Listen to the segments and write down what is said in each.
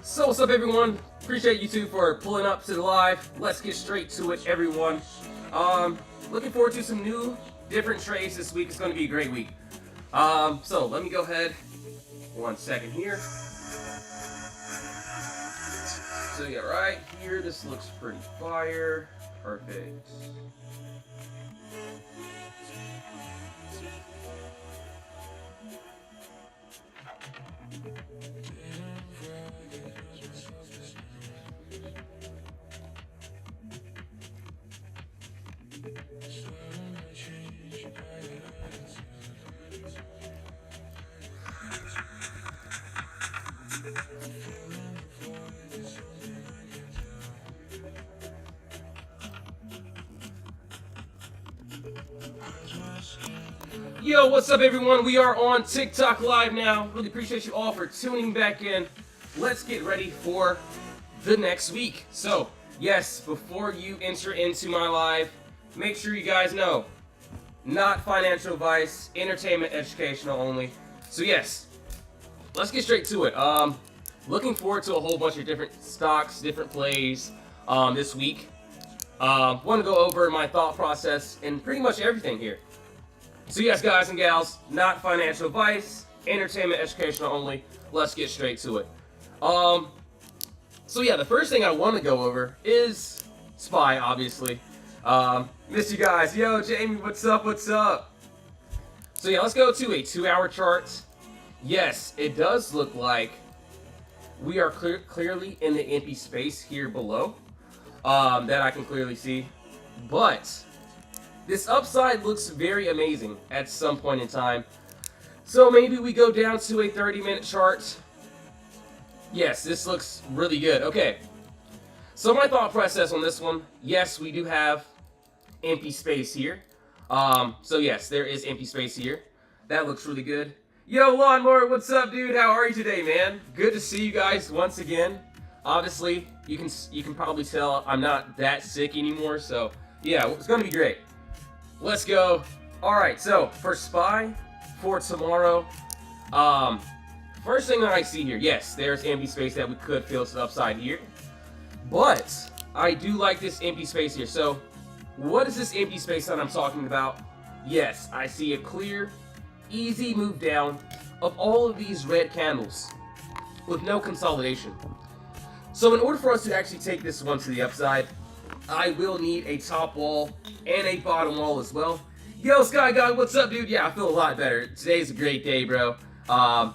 So what's up everyone? Appreciate you two for pulling up to the live. Let's get straight to it everyone. Looking forward to some new different trades this week. It's going to be a great week. So let me go ahead 1 second here. So yeah, right here this looks pretty fire. Perfect. Yo, what's up everyone? We are on TikTok Live now. Really appreciate you all for tuning back in. Let's get ready for the next week. So, yes, before you enter into my live, make sure you guys know, not financial advice, entertainment, educational only. So yes, let's get straight to it. Looking forward to a whole bunch of different stocks, different plays this week. Want to go over my thought process and pretty much everything here. So yes, guys and gals, not financial advice, entertainment, educational only. Let's get straight to it. So yeah, the first thing I want to go over is SPY, obviously. Miss you guys. Yo, Jamie, what's up? What's up? So yeah, let's go to a 2-hour chart. Yes, it does look like we are clearly in the empty space here below. That I can clearly see. But this upside looks very amazing at some point in time. So maybe we go down to a 30-minute chart. Yes, this looks really good. Okay. So my thought process on this one, yes, we do have empty space here. So yes, there is empty space here. That looks really good. Yo, Lawnmower, what's up, dude? How are you today, man? Good to see you guys once again. Obviously, you can probably tell I'm not that sick anymore, so yeah, it's gonna be great. Let's go. All right, so for SPY for tomorrow, first thing that I see here, yes, there's empty space that we could fill to the upside here, but I do like this empty space here. So what is this empty space that I'm talking about? Yes, I see a clear, easy move down of all of these red candles with no consolidation. So in order for us to actually take this one to the upside, I will need a top wall and a bottom wall as well. Yo, Sky God, what's up, dude? Yeah, I feel a lot better. Today's a great day, bro.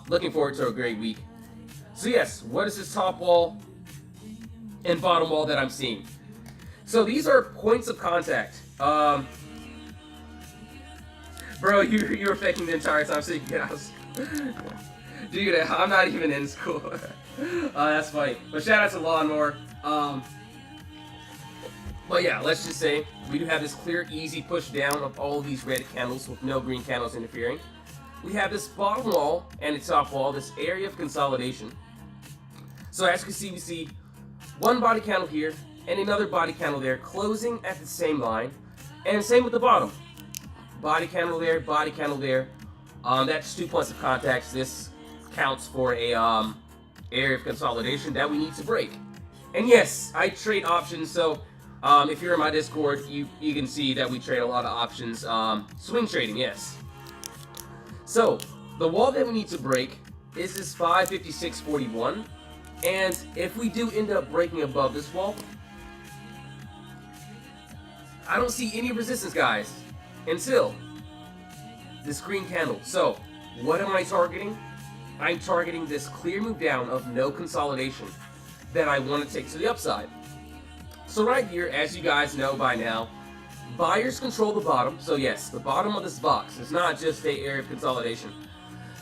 Looking forward to a great week. So yes, what is this top wall and bottom wall that I'm seeing? So these are points of contact. Bro, you were faking the entire time, so you can dude, I'm not even in school. That's funny. But shout out to Lawnmower. But yeah, let's just say we do have this clear, easy push down of all of these red candles with no green candles interfering. We have this bottom wall and the top wall, this area of consolidation. So as you can see, we see one body candle here and another body candle there closing at the same line. And same with the bottom. Body candle there, body candle there. That's 2 points of contact. This counts for a area of consolidation that we need to break. And yes, I trade options, so if you're in my Discord, you can see that we trade a lot of options. Swing trading, yes. So the wall that we need to break is this 556.41, and if we do end up breaking above this wall, I don't see any resistance, guys, until this green candle. So what am I targeting? I'm targeting this clear move down of no consolidation that I want to take to the upside. So right here, as you guys know by now, buyers control the bottom. So yes, the bottom of this box is not just an area of consolidation.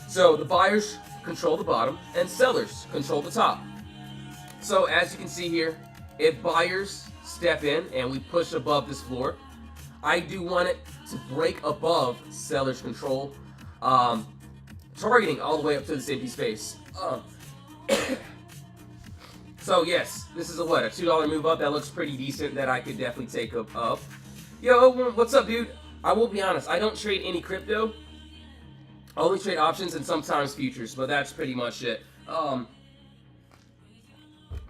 So the buyers control the bottom and sellers control the top. So as you can see here, if buyers step in and we push above this floor, I do want it to break above seller's control, targeting all the way up to this empty space. So yes, this is a what, a $2 move up. That looks pretty decent, that I could definitely take up. Yo, what's up, dude? I will be honest, I don't trade any crypto. I only trade options and sometimes futures, but that's pretty much it.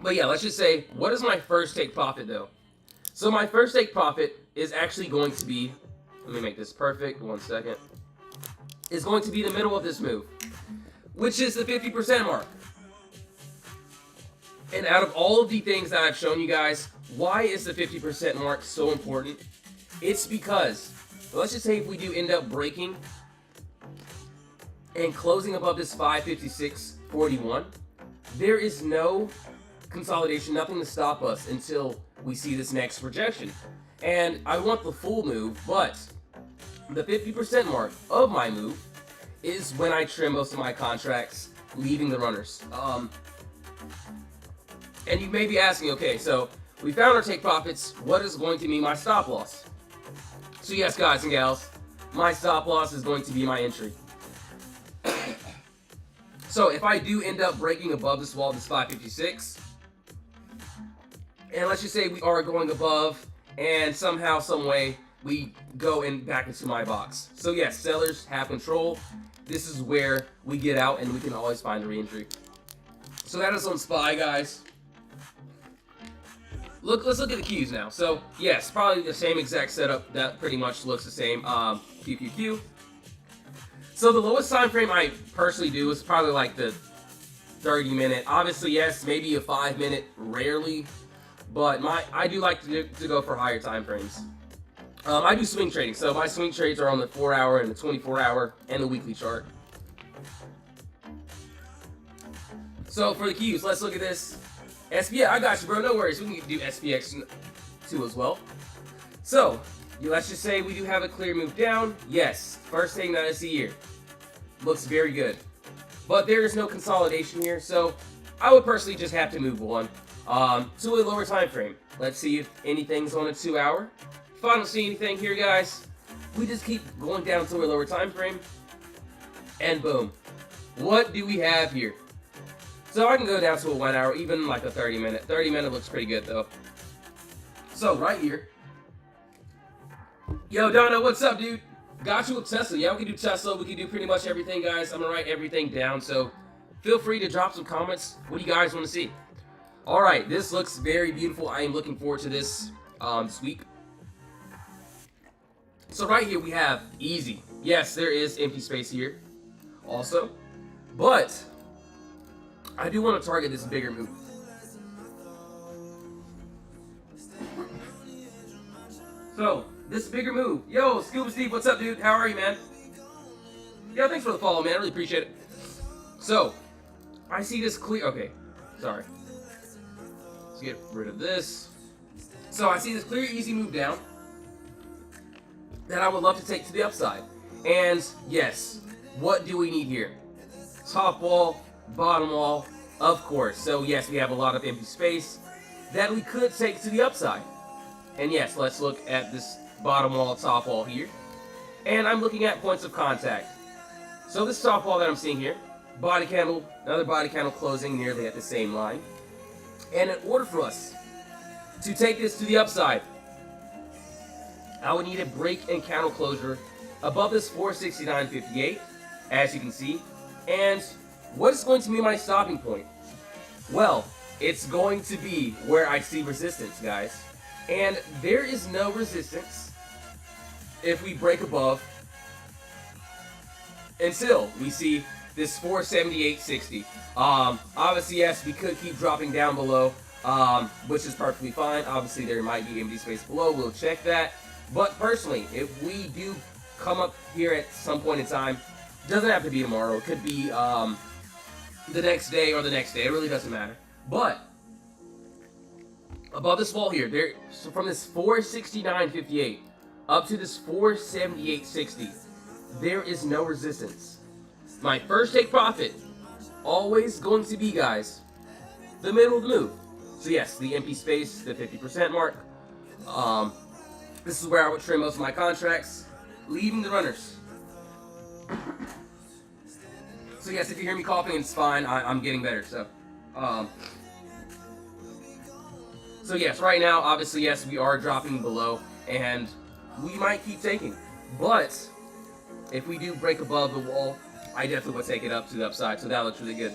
But yeah, let's just say, what is my first take profit though? So my first take profit is actually going to be, let me make this perfect, 1 second, is going to be the middle of this move, which is the 50% mark. And out of all of the things that I've shown you guys, why is the 50% mark so important? It's because, let's just say if we do end up breaking and closing above this 556.41, there is no consolidation, nothing to stop us until we see this next projection. And I want the full move, but the 50% mark of my move is when I trim most of my contracts, leaving the runners. And you may be asking, okay, so we found our take profits, what is going to be my stop loss? So yes, guys and gals, my stop loss is going to be my entry. So if I do end up breaking above this wall, this 556, and let's just say we are going above, and somehow, some way, we go back into my box. So yes, sellers have control. This is where we get out, and we can always find a re-entry. So that is on SPY, guys. Let's look at the Qs now. So yes, probably the same exact setup. That pretty much looks the same. QQQ. So the lowest time frame I personally do is probably like the 30-minute. Obviously, yes, maybe a 5-minute, rarely. But I do like to go for higher time frames. I do swing trading, so my swing trades are on the 4-hour and the 24-hour and the weekly chart. So for the Qs, let's look at this. SPX, I got you, bro. No worries. We can do SPX too as well. So let's just say we do have a clear move down. Yes, first thing that I see here. Looks very good. But there is no consolidation here, so I would personally just have to move one to a lower time frame. Let's see if anything's on a 2-hour. If I don't see anything here, guys, we just keep going down to a lower time frame. And boom. What do we have here? So I can go down to a 1-hour, even like a 30-minute. 30-minute looks pretty good, though. So right here. Yo, Dono, what's up, dude? Got you with Tesla. Yeah, we can do Tesla. We can do pretty much everything, guys. I'm going to write everything down, so feel free to drop some comments. What do you guys want to see? All right, this looks very beautiful. I am looking forward to this week. So right here we have easy. Yes, there is empty space here also, but I do want to target this bigger move. So this bigger move. Yo, Scuba Steve, what's up, dude? How are you, man? Yo, thanks for the follow, man. I really appreciate it. So I see this clear. Okay, sorry. Let's get rid of this. So I see this clear, easy move down that I would love to take to the upside. And yes, what do we need here? Top wall, bottom wall, of course. So yes, we have a lot of empty space that we could take to the upside. And yes, let's look at this bottom wall, top wall here. And I'm looking at points of contact. So this top wall that I'm seeing here, body candle, another body candle closing nearly at the same line. And in order for us to take this to the upside, I would need a break and candle closure above this 469.58, as you can see. And what is going to be my stopping point? Well, it's going to be where I see resistance, guys. And there is no resistance if we break above until we see this 478.60. Obviously, yes, we could keep dropping down below, which is perfectly fine. Obviously, there might be empty space below. We'll check that. But personally, if we do come up here at some point in time, it doesn't have to be tomorrow. It could be the next day or the next day. It really doesn't matter. But above this wall here, so from this 469.58 up to this 478.60, there is no resistance. My first take profit, always going to be, guys, the middle of the move. So yes, the empty space, the 50% mark. This is where I would trim most of my contracts, leaving the runners. So yes, if you hear me coughing, it's fine. I'm getting better. So yes, right now, obviously, yes, we are dropping below, and we might keep taking. But if we do break above the wall, I definitely would take it up to the upside. So that looks really good.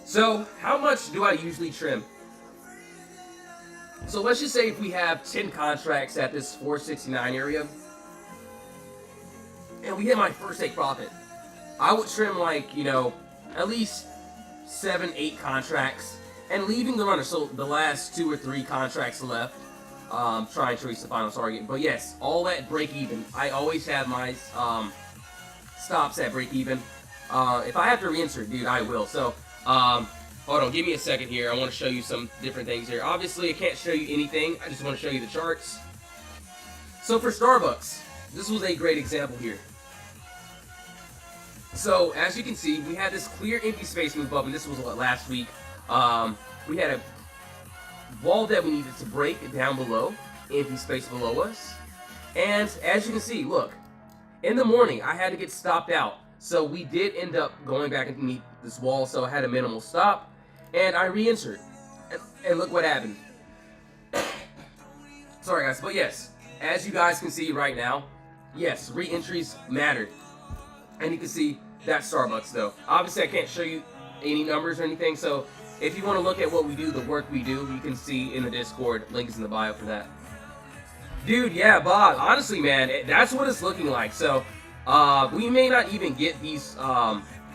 So how much do I usually trim? So let's just say if we have 10 contracts at this 469 area, and we hit my first take profit, I would trim like, you know, at least 7, 8 contracts, and leaving the runner, so the last 2 or 3 contracts left, trying to reach the final target. But yes, all at break even. I always have my stops at break even. If I have to reinsert, dude, I will. So, hold on, give me a second here. I want to show you some different things here. Obviously, I can't show you anything. I just want to show you the charts. So for Starbucks, this was a great example here. So as you can see, we had this clear empty space move up, and this was what, last week. We had a wall that we needed to break down below, empty space below us. And as you can see, look, in the morning, I had to get stopped out. So we did end up going back underneath this wall, so I had a minimal stop, and I re-entered. And look what happened. Sorry guys, but yes, as you guys can see right now, yes, re-entries mattered. And you can see that Starbucks though. Obviously I can't show you any numbers or anything, so if you want to look at what we do, the work we do, you can see in the Discord, link is in the bio for that. Dude, yeah, Bob, honestly man, that's what it's looking like. So we may not even get these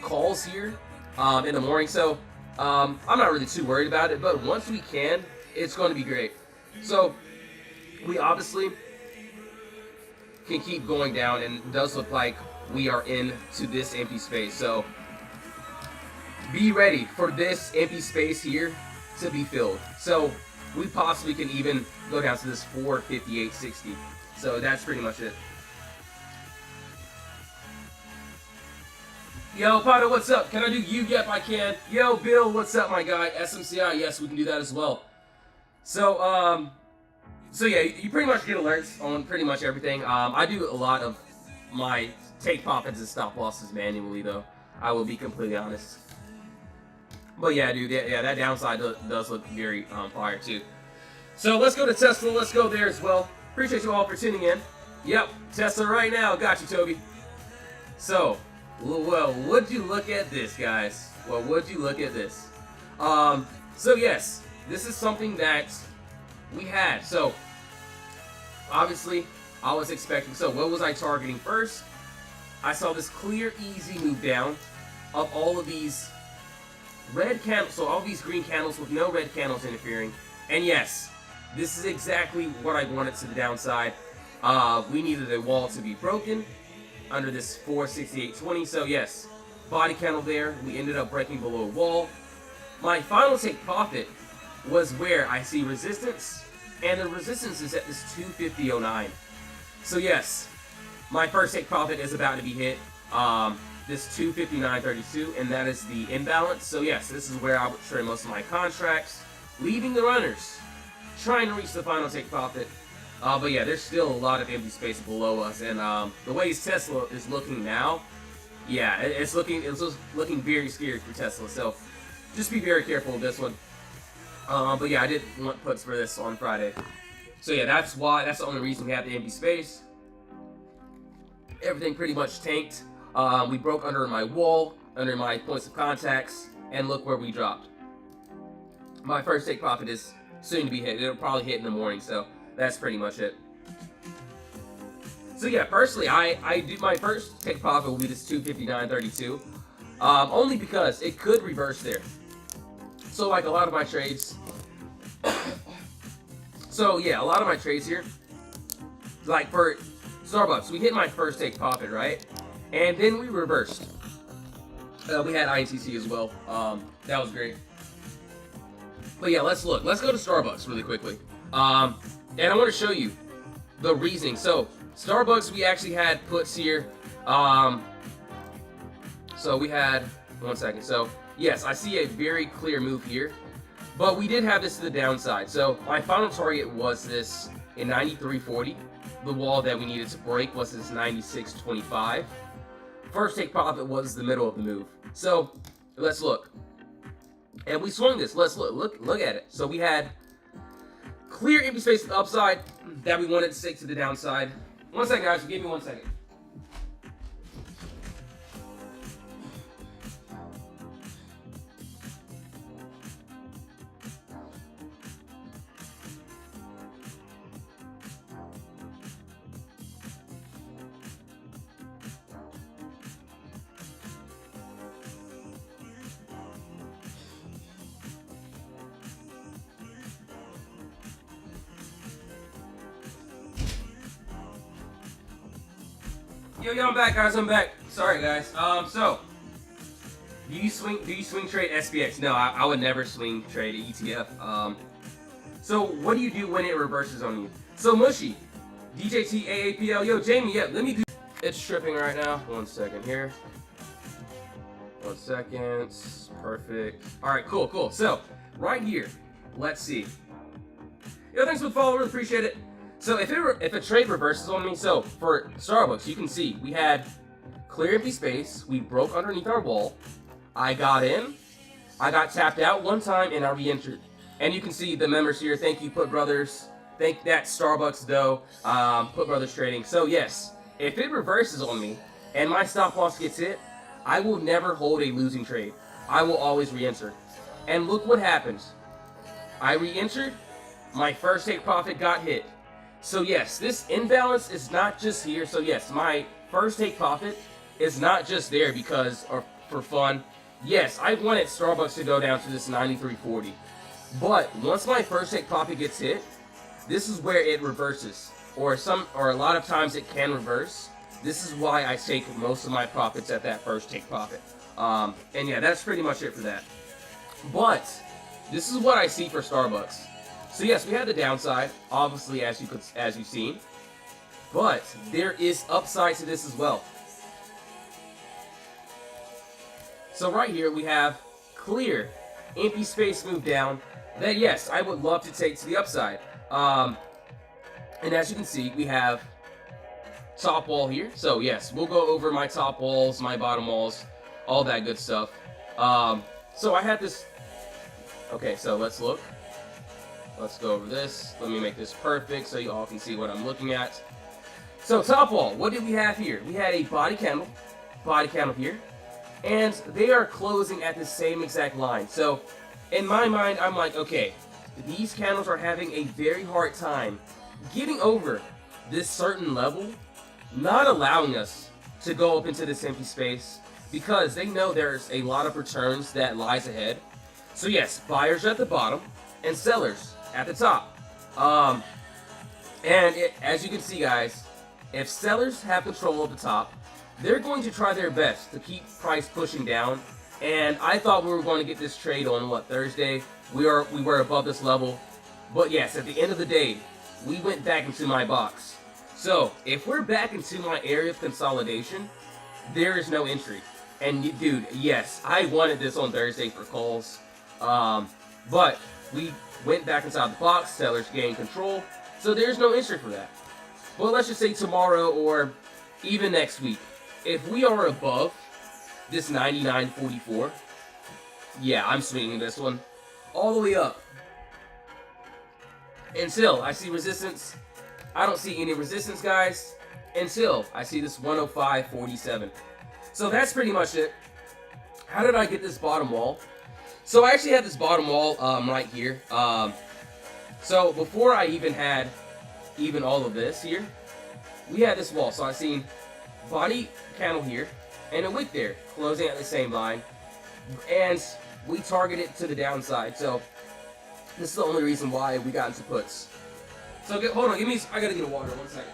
calls here in the morning, so I'm not really too worried about it, but once we can, it's going to be great. So we obviously can keep going down, and it does look like we are into this empty space. So be ready for this empty space here to be filled. So we possibly can even go down to this 458.60. So that's pretty much it. Yo, Potter, what's up? Can I do you? Yep, I can. Yo, Bill, what's up, my guy? SMCI, yes, we can do that as well. So, so yeah, you pretty much get alerts on pretty much everything. I do a lot of my take profits and stop losses manually, though. I will be completely honest. But yeah, dude, yeah, that downside does look very fire too. So let's go to Tesla. Let's go there as well. Appreciate you all for tuning in. Yep, Tesla right now. Got you, Toby. So. Well, would you look at this, guys? Well, would you look at this? So yes, this is something that we had. So, obviously, I was expecting, so what was I targeting first? I saw this clear, easy move down of all of these red candles, so all these green candles with no red candles interfering. And yes, this is exactly what I wanted to the downside. We needed a wall to be broken under this 468.20, so yes, body candle there, we ended up breaking below a wall. My final take profit was where I see resistance, and the resistance is at this 250.09. So yes, my first take profit is about to be hit, this 259.32, and that is the imbalance. So yes, this is where I would trade most of my contracts, leaving the runners, trying to reach the final take profit. But yeah, there's still a lot of empty space below us, and the way Tesla is looking now, yeah, it's looking very scary for Tesla. So just be very careful with this one. But yeah, I did want puts for this on Friday. So yeah, that's the only reason we have the empty space. Everything pretty much tanked. We broke under my wall, under my points of contacts, and look where we dropped. My first take profit is soon to be hit. It'll probably hit in the morning, so that's pretty much it. So yeah, personally, I do my first take profit will be this 259.32, only because it could reverse there. So like a lot of my trades, so yeah, a lot of my trades here, like for Starbucks, we hit my first take profit, right? And then we reversed. We had INTC as well. That was great. But yeah, let's go to Starbucks really quickly. And I want to show you the reasoning. So Starbucks, we actually had puts here. So we had, one second. So yes, I see a very clear move here, but we did have this to the downside. So my final target was this in 93.40. The wall that we needed to break was this 96.25. First take profit was the middle of the move. So let's look. And we swung this. Let's look at it. So we had clear empty space to the upside that we wanted to stick to the downside. One second, guys. Give me 1 second. Yo, I'm back, guys. I'm back. Sorry, guys. So do you swing trade SPX? No, I would never swing trade ETF. So what do you do when it reverses on you? So Mushy, DJT AAPL. Yo, Jamie. Yeah, let me do. It's tripping right now. 1 second here. 1 second. Perfect. All right, cool. So right here, let's see. Yo, thanks for the follow. Really appreciate it. So if a trade reverses on me, so for Starbucks, you can see we had clear empty space. We broke underneath our wall. I got in. I got tapped out one time, and I re-entered. And you can see the members here. Thank you, Put Brothers. Thank that Starbucks though. Put Brothers Trading. So yes, if it reverses on me and my stop loss gets hit, I will never hold a losing trade. I will always re-enter. And look what happens. I re-entered. My first take profit got hit. So yes, this imbalance is not just here. So yes, my first take profit is not just there because or for fun. Yes, I wanted Starbucks to go down to this 93.40. But once my first take profit gets hit, this is where it reverses. Or a lot of times it can reverse. This is why I take most of my profits at that first take profit. And yeah, that's pretty much it for that. But this is what I see for Starbucks. So yes, we had the downside, obviously, as you've seen, but there is upside to this as well. So right here we have clear, empty space move down. That yes, I would love to take to the upside. And as you can see, we have top wall here. So yes, we'll go over my top walls, my bottom walls, all that good stuff. So I had this. Okay, so let's look. Let's go over this. Let me make this perfect so you all can see what I'm looking at. So top wall, what did we have here? We had a body candle here, and they are closing at the same exact line. So in my mind, I'm like, okay, these candles are having a very hard time getting over this certain level, not allowing us to go up into this empty space because they know there's a lot of returns that lies ahead. So yes, buyers are at the bottom and sellers at the top. As you can see, guys, if sellers have control of the top, they're going to try their best to keep price pushing down. And I thought we were going to get this trade on what, Thursday? We were above this level. But yes, at the end of the day, we went back into my box. So if we're back into my area of consolidation, there is no entry. And dude, yes, I wanted this on Thursday for calls. But we went back inside the box, sellers gained control, so there's no entry for that. But let's just say tomorrow or even next week, if we are above this 99.44, yeah, I'm swinging this one all the way up. Until I see resistance. I don't see any resistance, guys, until I see this 105.47. So that's pretty much it. How did I get this bottom wall? So I actually had this bottom wall right here. So before I even had all of this here, we had this wall. So I seen body candle here and a wick there, closing at the same line, and we targeted to the downside. So this is the only reason why we got into puts. So hold on, I gotta get a water. 1 second.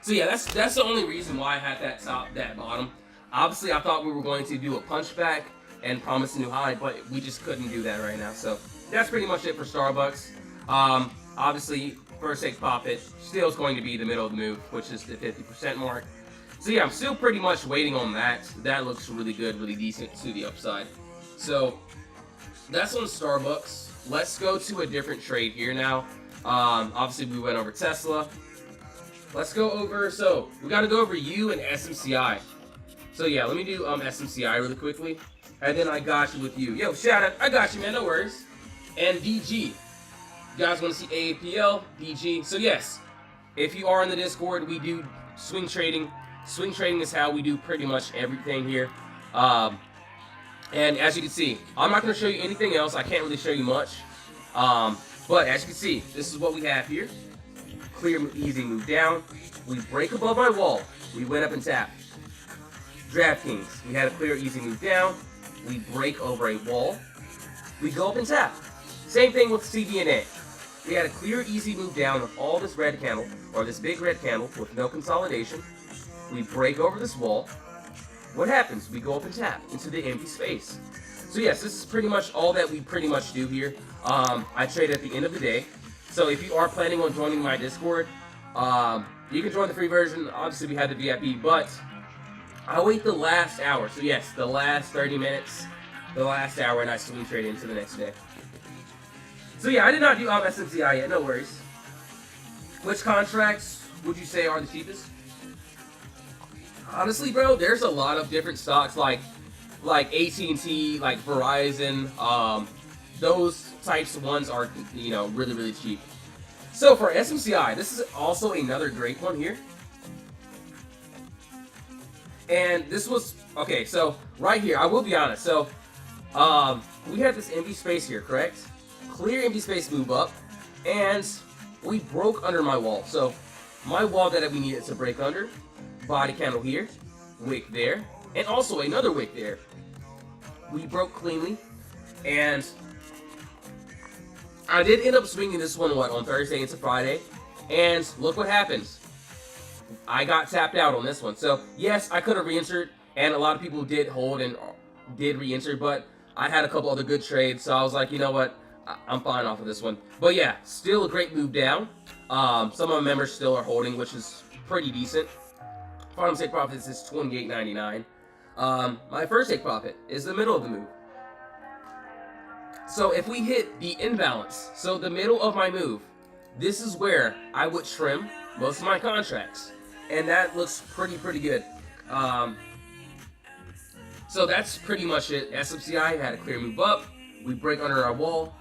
So yeah, that's the only reason why I had that bottom. Obviously, I thought we were going to do a punchback and promise a new high, but we just couldn't do that right now. So that's pretty much it for Starbucks. Obviously, first take profit still is going to be the middle of the move, which is the 50% mark. So yeah, I'm still pretty much waiting on that. That looks really good, really decent to the upside. So that's on Starbucks. Let's go to a different trade here now. Obviously, we went over Tesla. Let's go over, so we got to go over U and SMCI. So yeah, let me do SMCI really quickly. And then I got you with you. Yo, shout out. I got you, man. No worries. And DG. You guys want to see AAPL, DG. So yes, if you are in the Discord, we do swing trading. Swing trading is how we do pretty much everything here. And as you can see, I'm not going to show you anything else. I can't really show you much. But as you can see, this is what we have here. clear, easy move down. We break above my wall. We went up and tapped. DraftKings, we had a clear, easy move down. We break over a wall. We go up and tap. Same thing with CBNA. We had a clear, easy move down with all this red candle, or this big red candle with no consolidation. We break over this wall. What happens? We go up and tap into the empty space. So yes, this is pretty much all that we pretty much do here. I trade at the end of the day. So if you are planning on joining my Discord, you can join the free version. Obviously, we have the VIP, but I wait the last hour. So yes, the last 30 minutes, the last hour, and I swing trade into the next day. So yeah, I did not do SMCI yet. No worries. Which contracts would you say are the cheapest? Honestly, bro, there's a lot of different stocks like AT&T, like Verizon. Those types of ones are, you know, really, really cheap. So for SMCI, this is also another great one here. And this was, okay, so right here, I will be honest. So we have this empty space here, correct? Clear empty space move up, and we broke under my wall. So my wall that we needed to break under, body candle here, wick there, and also another wick there. We broke cleanly, and I did end up swinging this one, on Thursday into Friday, and look what happens. I got tapped out on this one. So yes, I could have re-entered, and a lot of people did hold and did re-enter, but I had a couple other good trades, so I was like, you know what, I'm fine off of this one. But yeah, still a great move down. Some of my members still are holding, which is pretty decent. Final take profit is $28.99. My first take profit is the middle of the move. So if we hit the imbalance, so the middle of my move, this is where I would trim most of my contracts, and that looks pretty good. So that's pretty much it. SMCI had a clear move up. We break under our wall.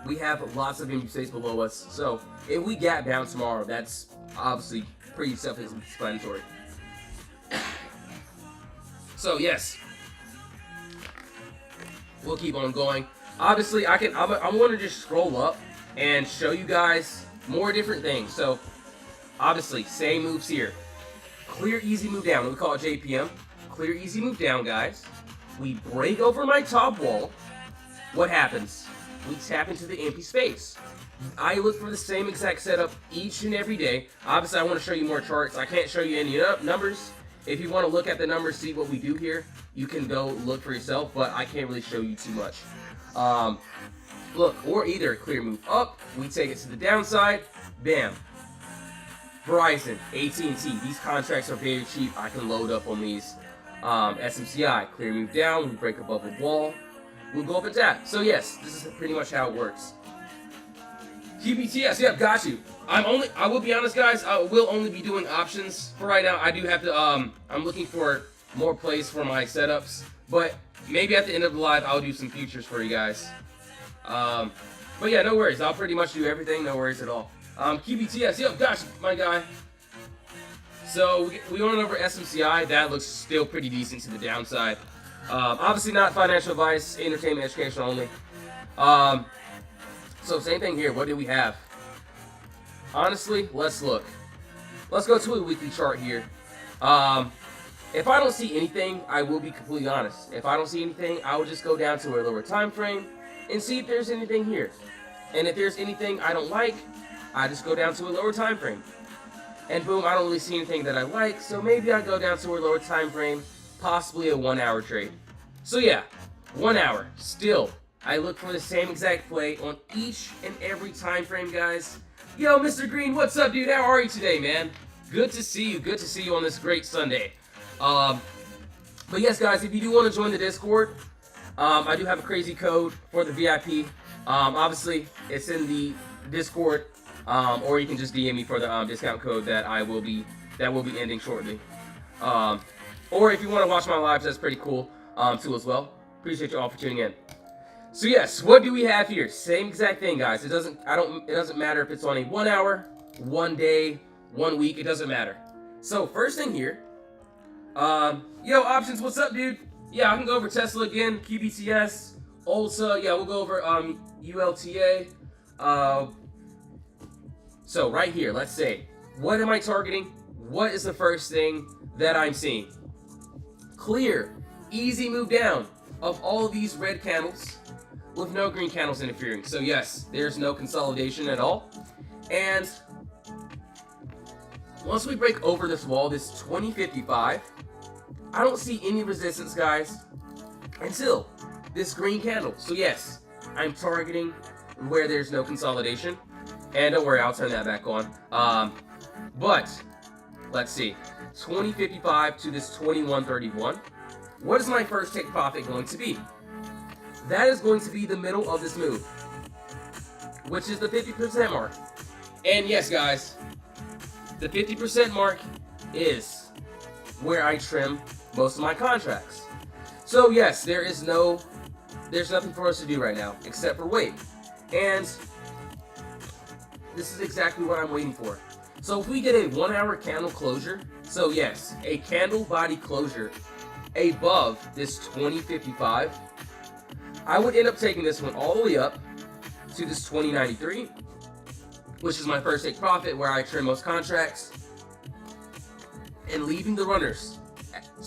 We have lots of empty space below us. So if we gap down tomorrow, that's obviously pretty self-explanatory. So yes, we'll keep on going. Obviously, I'm going to just scroll up and show you guys more different things. So obviously, same moves here. Clear, easy move down. We call it JPM. Clear, easy move down, guys. We break over my top wall. What happens? We tap into the empty space. I look for the same exact setup each and every day. Obviously, I want to show you more charts. I can't show you any numbers. If you want to look at the numbers, see what we do here, you can go look for yourself, but I can't really show you too much. Look, or either clear move up, we take it to the downside, bam. Verizon, AT&T, these contracts are very cheap. I can load up on these. SMCI, clear move down, we break above the wall, we'll go up and tap. So yes, this is pretty much how it works. QBTS, yep, got you. I will be honest, guys, I will only be doing options for right now. I do have to, I'm looking for more plays for my setups, but maybe at the end of the live, I'll do some futures for you guys. But yeah, no worries. I'll pretty much do everything. No worries at all. QBTS, yep, gosh, my guy. So we went over SMCI. That looks still pretty decent to the downside. Obviously not financial advice, entertainment, education only. So same thing here. What do we have? Honestly, let's look. Let's go to a weekly chart here. If I don't see anything, I will be completely honest. If I don't see anything, I will just go down to a lower time frame and see if there's anything here. And if there's anything I don't like, I just go down to a lower time frame. And boom, I don't really see anything that I like, so maybe I go down to a lower time frame, possibly a 1 hour trade. So yeah, 1 hour. Still, I look for the same exact play on each and every time frame, guys. Yo, Mr. Green, what's up, dude? How are you today, man? Good to see you. Good to see you on this great Sunday. But yes, guys, if you do want to join the Discord, I do have a crazy code for the VIP. Obviously, it's in the Discord, or you can just DM me for the discount code that will be ending shortly. Or if you want to watch my lives, that's pretty cool too as well. Appreciate you all for tuning in. So yes, what do we have here? Same exact thing, guys. It doesn't matter if it's on a 1 hour, 1 day, 1 week. It doesn't matter. So first thing here. Yo, options, what's up, dude? Yeah, I can go over Tesla again, QBTS, ULTA. Yeah, we'll go over ULTA. So right here, let's say, what am I targeting? What is the first thing that I'm seeing? Clear, easy move down of all of these red candles with no green candles interfering. So yes, there's no consolidation at all. And once we break over this wall, this 2055, I don't see any resistance, guys, until this green candle. So yes, I'm targeting where there's no consolidation. And don't worry, I'll turn that back on. But let's see, 2055 to this 2131. What is my first take profit going to be? That is going to be the middle of this move, which is the 50% mark. And yes, guys, the 50% mark is where I trim most of my contracts. So yes, there's nothing for us to do right now except for wait. And this is exactly what I'm waiting for. So if we get a 1 hour candle closure, so yes, a candle body closure above this 2055, I would end up taking this one all the way up to this 2093, which is my first take profit where I trim most contracts, and leaving the runners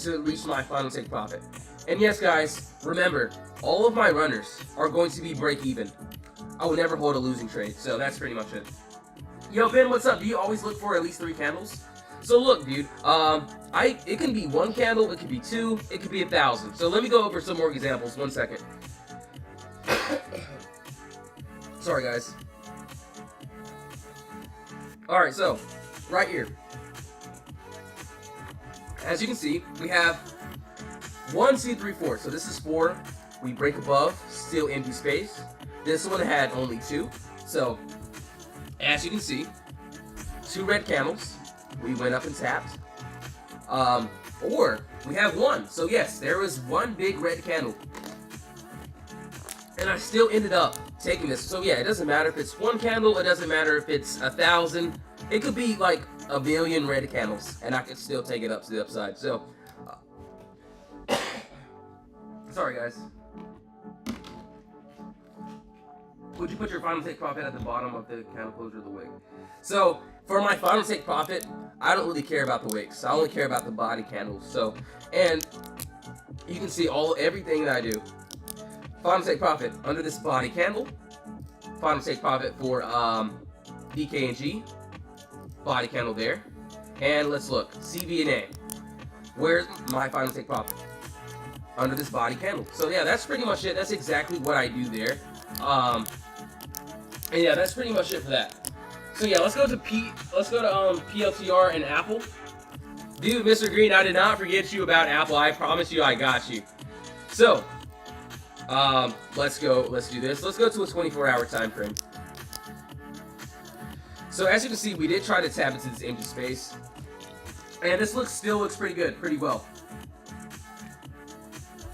to reach my final take profit. And yes, guys, remember, all of my runners are going to be break even. I will never hold a losing trade, so that's pretty much it. Yo, Ben, what's up? Do you always look for at least 3 candles? So look, dude, it can be 1 candle, it could be 2, it could be 1,000. So let me go over some more examples, 1 second. Sorry, guys. Alright, so, right here. As you can see, we have 1, 2, 3, 4. So this is 4. We break above, still empty space. This one had only 2. So, as you can see, 2 red candles. We went up and tapped. Or we have 1. So yes, there was 1 big red candle. And I still ended up taking this. So yeah, it doesn't matter if it's 1 candle. It doesn't matter if it's 1,000. It could be like 1,000,000 red candles, and I could still take it up to the upside. So, sorry guys. Would you put your final take profit at the bottom of the candle closure of the wick? So, for my final take profit, I don't really care about the wicks. I only care about the body candles. So, and you can see everything that I do. Final take profit under this body candle. Final take profit for DKNG. Body candle there. And let's look. CVNA. Where's my final take profit? Under this body candle. So yeah, that's pretty much it. That's exactly what I do there. And yeah, that's pretty much it for that. So yeah, let's go to PLTR and Apple. Dude, Mr. Green, I did not forget you about Apple. I promise you I got you. So, let's go. Let's do this. Let's go to a 24-hour time frame. So as you can see, we did try to tap into this empty space. And this still looks pretty good, pretty well.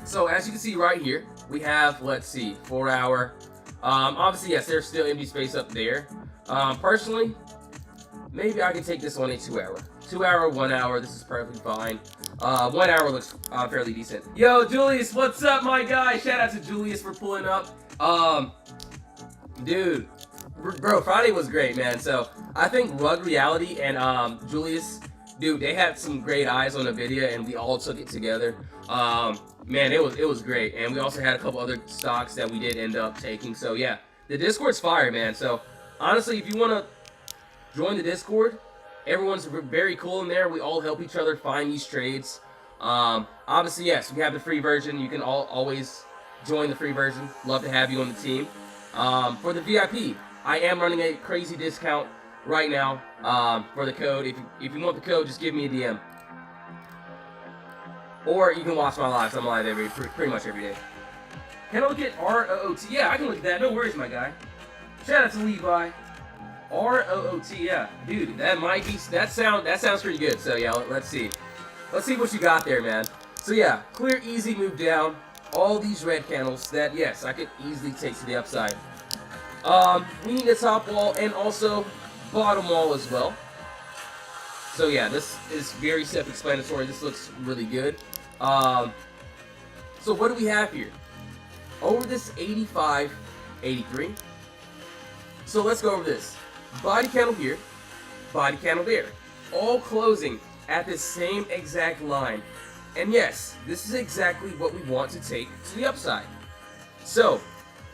So as you can see right here, we have, let's see, 4 hour. Obviously, yes, there's still empty space up there. Personally, maybe I can take this on a 2 hour. 2 hour, 1 hour, this is perfectly fine. 1 hour looks fairly decent. Yo, Julius, what's up, my guy? Shout out to Julius for pulling up. Dude, bro, Friday was great, man. So, I think Rug Reality and Julius, dude, they had some great eyes on the video, and we all took it together. Man, it was great. And we also had a couple other stocks that we did end up taking. So, yeah, the Discord's fire, man. So, honestly, if you want to join the Discord, everyone's very cool in there. We all help each other find these trades. Obviously, yes, we have the free version. You can always join the free version. Love to have you on the team. For the VIP, I am running a crazy discount right now for the code. If you want the code, just give me a DM. Or you can watch my lives. I'm live pretty much every day. Can I look at ROOT? Yeah, I can look at that. No worries, my guy. Shout out to Levi. ROOT, yeah. Dude, that sounds pretty good. So yeah, let's see. Let's see what you got there, man. So yeah, clear, easy move down. All these red candles that, yes, I could easily take to the upside. We need a top wall and also bottom wall as well. So yeah, this is very self-explanatory. This looks really good. So what do we have here? Over this 85, 83. So let's go over this. body candle here, body candle there, all closing at the same exact line. And yes, this is exactly what we want to take to the upside. So,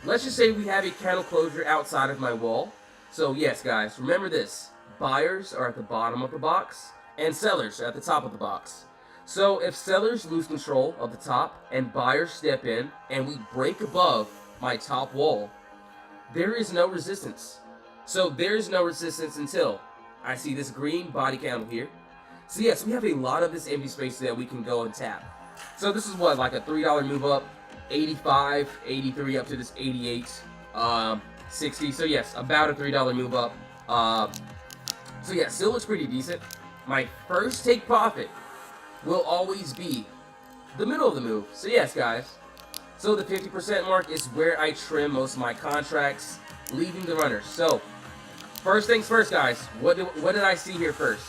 let's just say we have a candle closure outside of my wall. So yes, guys, remember this. Buyers are at the bottom of the box, and sellers are at the top of the box. So if sellers lose control of the top and buyers step in and we break above my top wall, there is no resistance. So there's no resistance until I see this green body candle here. So yes, we have a lot of this empty space that we can go and tap. So this is what, like a $3 move up, 85, 83 up to this 88, 60. So yes, about a $3 move up. So yeah, still looks pretty decent. My first take profit will always be the middle of the move. So yes, guys. So the 50% mark is where I trim most of my contracts, leaving the runners. So first things first, guys. What did I see here first?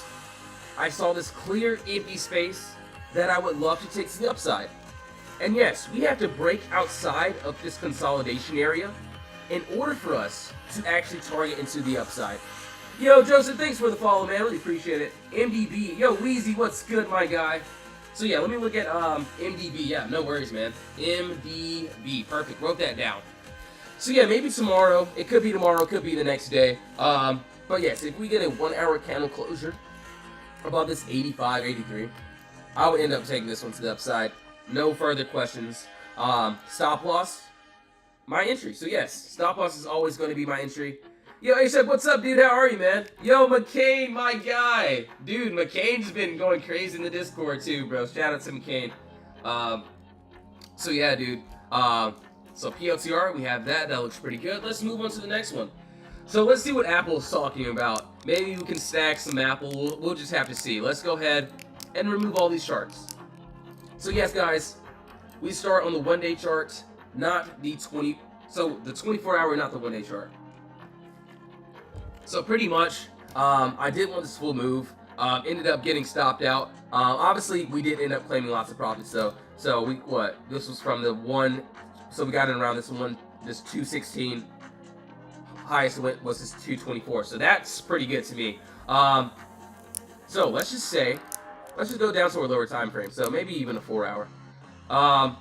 I saw this clear empty space that I would love to take to the upside. And yes, we have to break outside of this consolidation area in order for us to actually target into the upside. Yo, Joseph, thanks for the follow, man. Really appreciate it. MDB. Yo, Weezy, what's good, my guy? So yeah, let me look at MDB. Yeah, no worries, man. MDB. Perfect. Wrote that down. So yeah, maybe tomorrow. It could be tomorrow. Could be the next day. But yes, if we get a 1 hour candle closure about this 85, 83, I would end up taking this one to the upside. No further questions. Stop loss, my entry. So yes, stop loss is always going to be my entry. Yo, A$AP, what's up, dude? How are you, man? Yo, McCain, my guy. Dude, McCain's been going crazy in the Discord, too, bro. Shout out to McCain. So, yeah, dude. So, PLTR, we have that. That looks pretty good. Let's move on to the next one. So, let's see what Apple's talking about. Maybe we can stack some Apple. We'll just have to see. Let's go ahead and remove all these charts. So, yes, guys. We start on the 1-day chart, not the 20... So, the 24-hour, not the 1-day chart. So pretty much, I did want this full move. Ended up getting stopped out. Obviously, we did end up claiming lots of profits though. So this was from the one. So we got in around this 216. Highest went was this 224. So that's pretty good to me. So let's just go down to a lower time frame. So maybe even a 4 hour.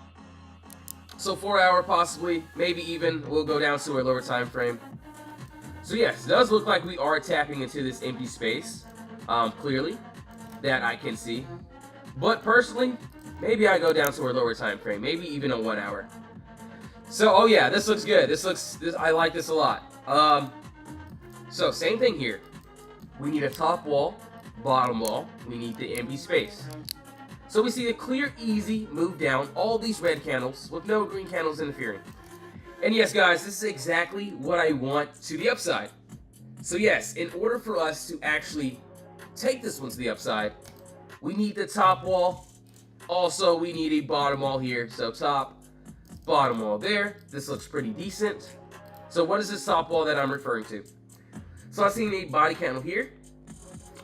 So 4 hour possibly, maybe even we'll go down to a lower time frame. So yes, it does look like we are tapping into this empty space, clearly, that I can see. But personally, maybe I go down to a lower time frame, maybe even a 1 hour. So, oh yeah, this looks good. I like this a lot. So same thing here. We need a top wall, bottom wall. We need the empty space. So we see a clear, easy move down all these red candles with no green candles interfering. And yes, guys, this is exactly what I want to the upside. So yes, in order for us to actually take this one to the upside, we need the top wall. Also, we need a bottom wall here. So top, bottom wall there. This looks pretty decent. So what is this top wall that I'm referring to? So I'm seeing a body candle here,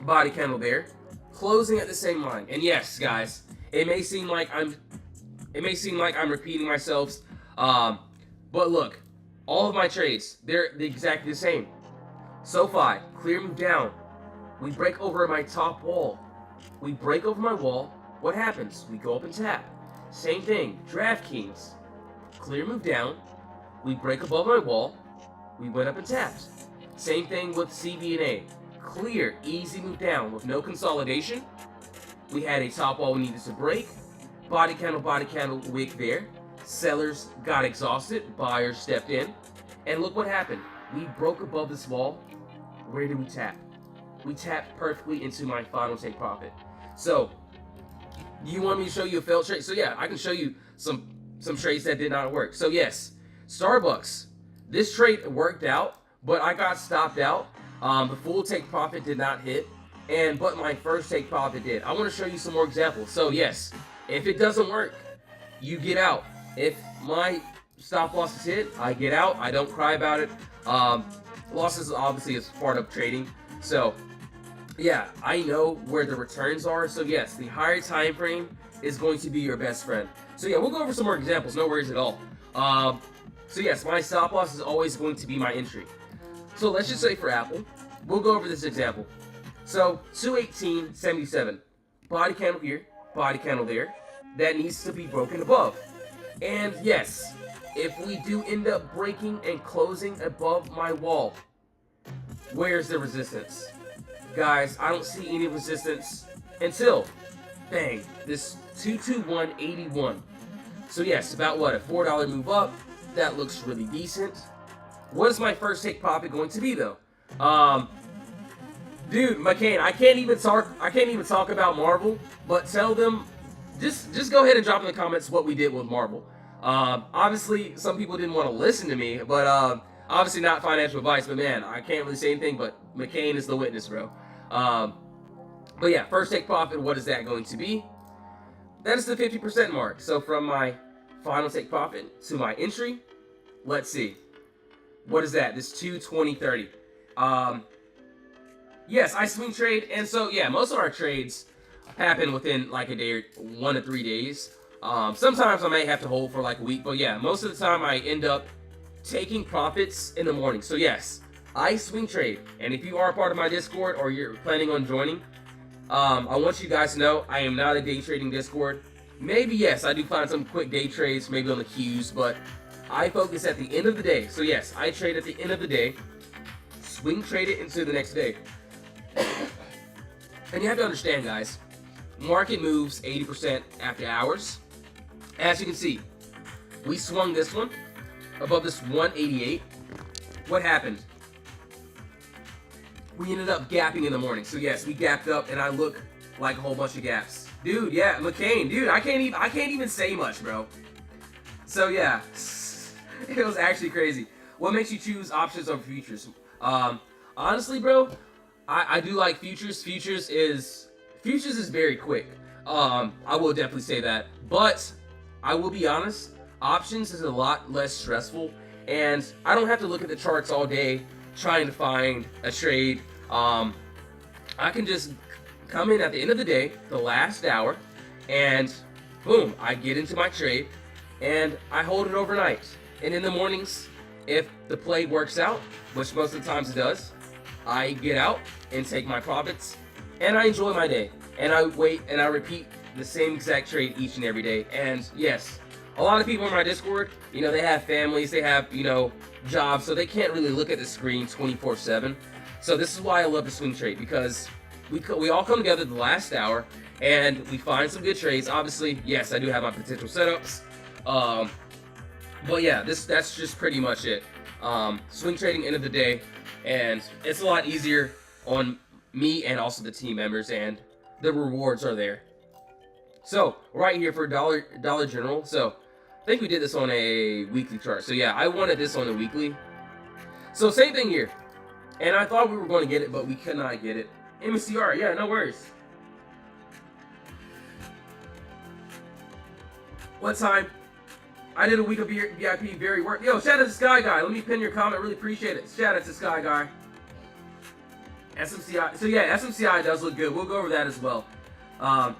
body candle there, closing at the same line. And yes, guys, it may seem like I'm repeating myself. But look, all of my trades, they're exactly the same. SoFi, clear move down. We break over my top wall. We break over my wall. What happens? We go up and tap. Same thing, DraftKings, clear move down. We break above my wall. We went up and tapped. Same thing with CBNA. Clear, easy move down with no consolidation. We had a top wall we needed to break. Body candle, wick there. Sellers got exhausted, buyers stepped in, and look what happened. We broke above this wall. Where did we tap? We tapped perfectly into my final take profit. So, you want me to show you a failed trade? So yeah, I can show you some trades that did not work. So yes, Starbucks. This trade worked out, but I got stopped out. The full take profit did not hit, but my first take profit did. I want to show you some more examples. So yes, if it doesn't work, you get out. If my stop loss is hit, I get out. I don't cry about it. Losses obviously is part of trading. So yeah, I know where the returns are. So yes, the higher time frame is going to be your best friend. So yeah, we'll go over some more examples. No worries at all. So yes, my stop loss is always going to be my entry. So let's just say for Apple, we'll go over this example. So 218.77, body candle here, body candle there. That needs to be broken above. And yes, if we do end up breaking and closing above my wall, where's the resistance? Guys, I don't see any resistance until, bang, this 221.81. So yes, about what, a $4 move up. That looks really decent. What is my first take profit going to be though? Dude, McCain, I can't even talk about Marvel, but tell them, just go ahead and drop in the comments what we did with Marvel. Obviously, some people didn't want to listen to me, but obviously not financial advice. But man, I can't really say anything. But McCain is the witness, bro. But yeah, first take profit. What is that going to be? That is the 50% mark. So from my final take profit to my entry, let's see. What is that? This 220.30. Yes, I swing trade, and so yeah, most of our trades happen within like a day or 1 to 3 days. Sometimes I may have to hold for like a week, but yeah, most of the time I end up taking profits in the morning. So yes, I swing trade, and if you are a part of my Discord or you're planning on joining, I want you guys to know I am not a day trading Discord. Maybe yes, I do find some quick day trades, maybe on the queues, but I focus at the end of the day. So yes, I trade at the end of the day, swing trade it into the next day. And you have to understand, guys, market moves 80% after hours. As you can see, we swung this one above this 188. What happened? We ended up gapping in the morning. So yes, we gapped up, and I look like a whole bunch of gaps. Dude, yeah, McCain, dude, I can't even say much, bro. So yeah, it was actually crazy. What makes you choose options over futures? Honestly, bro, I do like futures. Futures is very quick. I will definitely say that. But I will be honest, options is a lot less stressful, and I don't have to look at the charts all day trying to find a trade. I can just come in at the end of the day, the last hour, and boom, I get into my trade, and I hold it overnight. And in the mornings, if the play works out, which most of the times it does, I get out and take my profits, and I enjoy my day. And I wait and I repeat the same exact trade each and every day. And yes, a lot of people in my Discord, you know, they have families, they have, you know, jobs, so they can't really look at the screen 24/7. So this is why I love to swing trade, because we all come together the last hour and we find some good trades. Obviously, yes, I do have my potential setups. But yeah, that's just pretty much it. Swing trading end of the day, and it's a lot easier on me and also the team members, and the rewards are there. So right here for Dollar General. So I think we did this on a weekly chart. So yeah, I wanted this on a weekly. So same thing here, and I thought we were going to get it, but we could not get it. MSCR, yeah, no worries. What time? I did a week of VIP, very work. Yo, shout out to Sky Guy. Let me pin your comment. Really appreciate it. Shout out to Sky Guy. SMCI. So yeah, SMCI does look good. We'll go over that as well.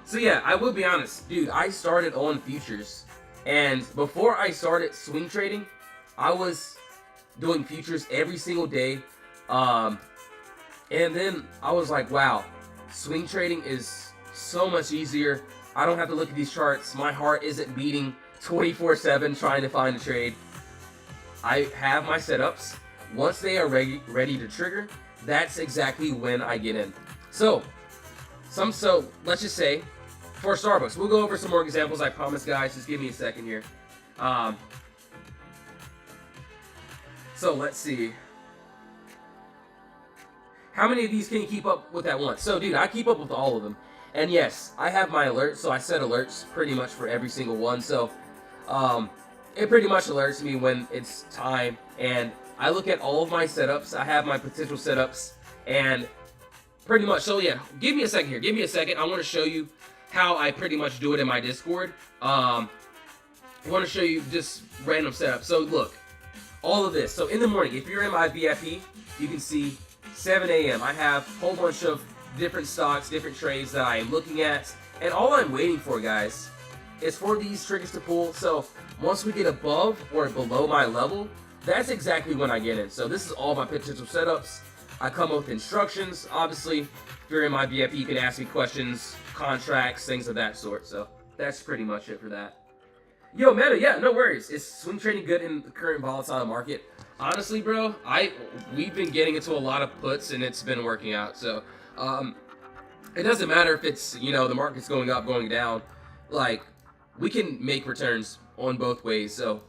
So yeah, I will be honest, dude. I started on futures, and before I started swing trading, I was doing futures every single day. And then I was like, wow, swing trading is so much easier. I don't have to look at these charts. My heart isn't beating 24/7 trying to find a trade. I have my setups. Once they are ready to trigger, that's exactly when I get in. So let's just say for Starbucks, we'll go over some more examples. I promise, guys. Just give me a second here. So let's see. How many of these can you keep up with at once? So, dude, I keep up with all of them. And yes, I have my alerts, so I set alerts pretty much for every single one. So, it pretty much alerts me when it's time. And I look at all of my setups. I have my potential setups. And pretty much, so yeah, give me a second here. Give me a second. I want to show you how I pretty much do it in my Discord. I want to show you just random setups. So, look, all of this. So, in the morning, if you're in my VIP, you can see 7 a.m. I have a whole bunch of different stocks, different trades that I'm looking at, and all I'm waiting for, guys, is for these triggers to pull. So once we get above or below my level, that's exactly when I get in. So this is all my potential setups. I come up with instructions. Obviously, if you're in my VIP, you can ask me questions, contracts, things of that sort. So that's pretty much it for that. Yo, Meta, yeah, no worries. Is swing trading good in the current volatile market? Honestly, bro, we've been getting into a lot of puts and it's been working out. So, it doesn't matter if it's, the market's going up, going down. Like, we can make returns on both ways. So,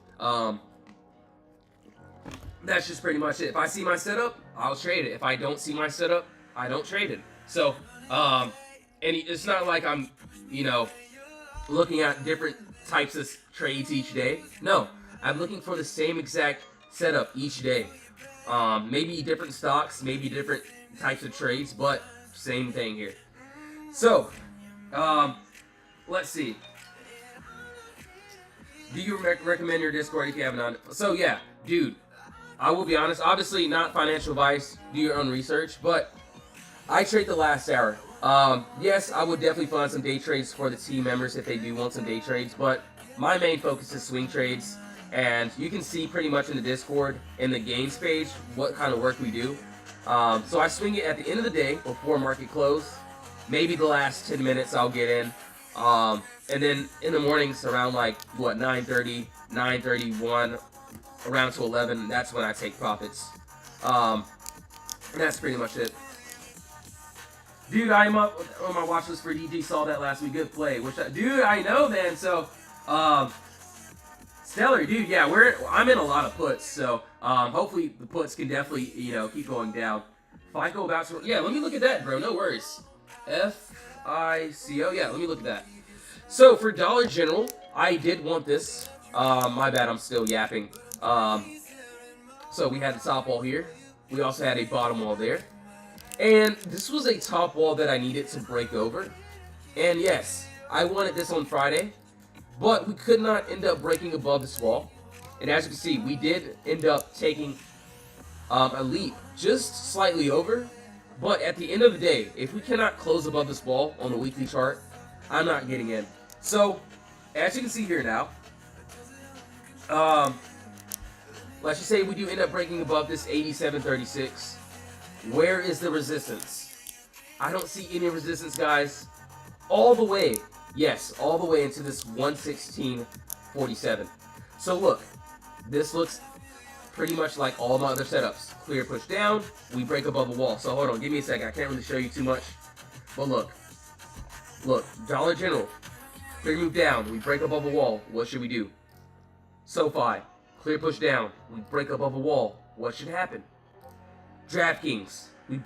that's just pretty much it. If I see my setup, I'll trade it. If I don't see my setup, I don't trade it. So, and it's not like I'm, looking at different types of trades each day. No, I'm looking for the same exact setup each day. Maybe different stocks, maybe different types of trades, but same thing here. So, let's see. Do you recommend your Discord if you haven't on it? So yeah, dude, I will be honest. Obviously, not financial advice. Do your own research, but I trade the last hour. Yes, I would definitely find some day trades for the team members if they do want some day trades, but my main focus is swing trades, and you can see pretty much in the Discord, in the games page, what kind of work we do. So I swing it at the end of the day before market close. Maybe the last 10 minutes I'll get in. And then in the mornings around 9:30, 9:31, around to 11, that's when I take profits. And that's pretty much it. Dude, I'm up on my watch list for DG. Saw that last week. Good play. Dude, I know, man. So, stellar, dude. Yeah, I'm in a lot of puts. So, hopefully the puts can definitely, keep going down. FICO about to. Yeah, let me look at that, bro. No worries. FICO. Yeah, let me look at that. So for Dollar General, I did want this. My bad. I'm still yapping. So we had the top wall here. We also had a bottom wall there. And this was a top wall that I needed to break over. And yes, I wanted this on Friday, but we could not end up breaking above this wall. And as you can see, we did end up taking a leap just slightly over. But at the end of the day, if we cannot close above this wall on the weekly chart, I'm not getting in. So, as you can see here now, let's just say we do end up breaking above this 87.36. Where is the resistance? I don't see any resistance, guys. All the way, yes, all the way into this 116.47. So look, this looks pretty much like all my other setups. Clear push down, we break above a wall. So hold on, give me a second. I can't really show you too much. But look, Dollar General, clear move down, we break above a wall. What should we do? SoFi, clear push down, we break above a wall. What should happen? DraftKings, we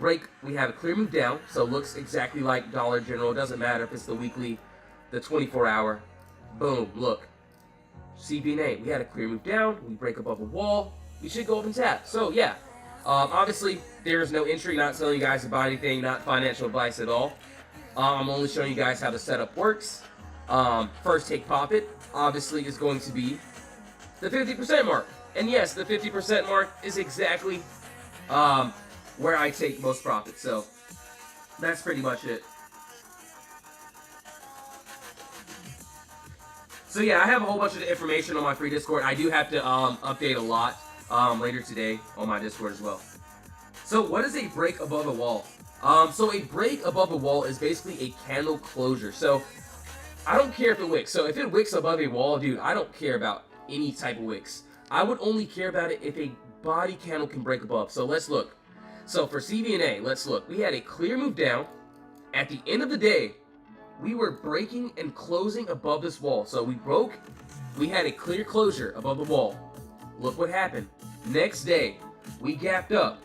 have a clear move down, so it looks exactly like Dollar General. It doesn't matter if it's the weekly, the 24-hour. Boom, look. CBNA, we had a clear move down, we break above a wall, we should go up and tap. So yeah, obviously there is no entry, not telling you guys to buy anything, not financial advice at all. I'm only showing you guys how the setup works. First take profit, obviously, is going to be the 50% mark. And yes, the 50% mark is exactly where I take most profit. So that's pretty much it. So yeah, I have a whole bunch of information on my free Discord. I do have to update a lot later today on my Discord as well. So what is a break above a wall? So a break above a wall is basically a candle closure. So I don't care if it wicks. So if it wicks above a wall, dude, I don't care about any type of wicks. I would only care about it if a body candle can break above. So let's look. So for CBNA, let's look. We had a clear move down. At the end of the day, we were breaking and closing above this wall. So we broke, we had a clear closure above the wall. Look what happened. Next day, we gapped up.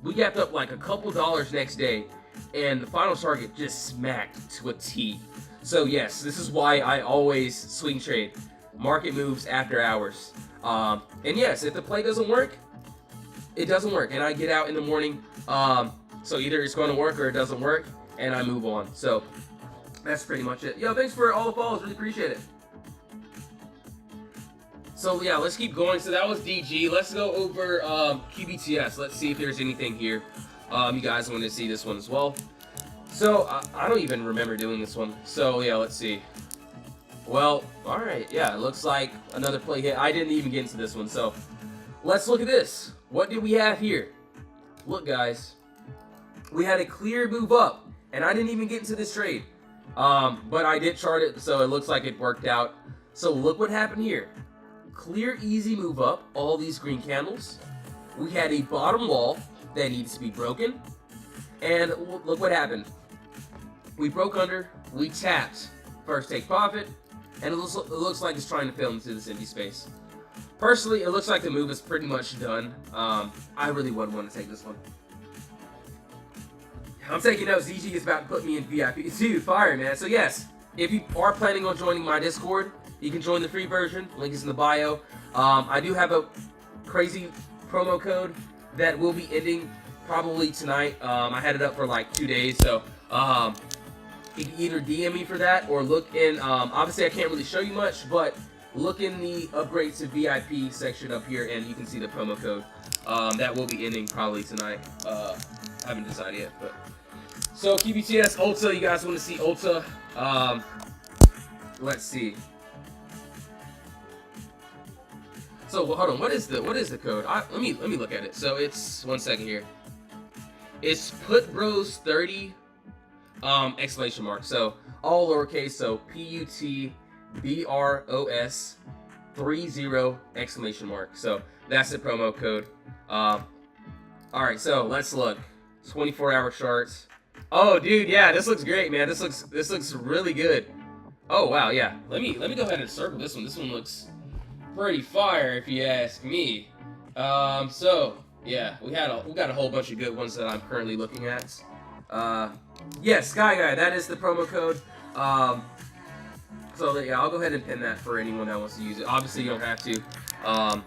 We gapped up like a couple dollars next day, and the final target just smacked to a T. So yes, this is why I always swing trade. Market moves after hours. And yes, if the play doesn't work, it doesn't work. And I get out in the morning. So either it's going to work or it doesn't work, and I move on. So that's pretty much it. Yo, thanks for all the follows. Really appreciate it. So yeah, let's keep going. So that was DG. Let's go over QBTS. Let's see if there's anything here. You guys want to see this one as well. So I don't even remember doing this one. So yeah, let's see. Well, all right. Yeah, it looks like another play hit. I didn't even get into this one. So let's look at this. What do we have here? Look, guys. we had a clear move up, and I didn't even get into this trade. But I did chart it, so it looks like it worked out. So look what happened here. Clear, easy move up, all these green candles. We had a bottom wall that needs to be broken. And look what happened. We broke under, we tapped first take profit, and it looks like it's trying to fill into this empty space. Personally, it looks like the move is pretty much done. I really wouldn't want to take this one. I'm taking notes. ZG is about to put me in VIP. Dude, fire, man. So yes, if you are planning on joining my Discord, you can join the free version. Link is in the bio. I do have a crazy promo code that will be ending probably tonight. I had it up for like 2 days, so you can either DM me for that or look in. Obviously, I can't really show you much, but look in the upgrade to VIP section up here, and you can see the promo code. That will be ending probably tonight. I haven't decided yet, but so QBTS Ulta. You guys want to see Ulta? Let's see. So hold on, what is the code? Let me look at it. So it's 1 second here. It's PutBros30 exclamation mark. So all lowercase. So PUTBROS 30 exclamation mark. So that's the promo code. All right, so let's look. 24-hour charts. Oh, dude, yeah, this looks great, man. This looks really good. Oh wow, yeah. Let me go ahead and circle this one. This one looks pretty fire, if you ask me. So yeah, we got a whole bunch of good ones that I'm currently looking at. Yeah, Sky Guy, that is the promo code. So yeah, I'll go ahead and pin that for anyone that wants to use it. Obviously, you don't have to.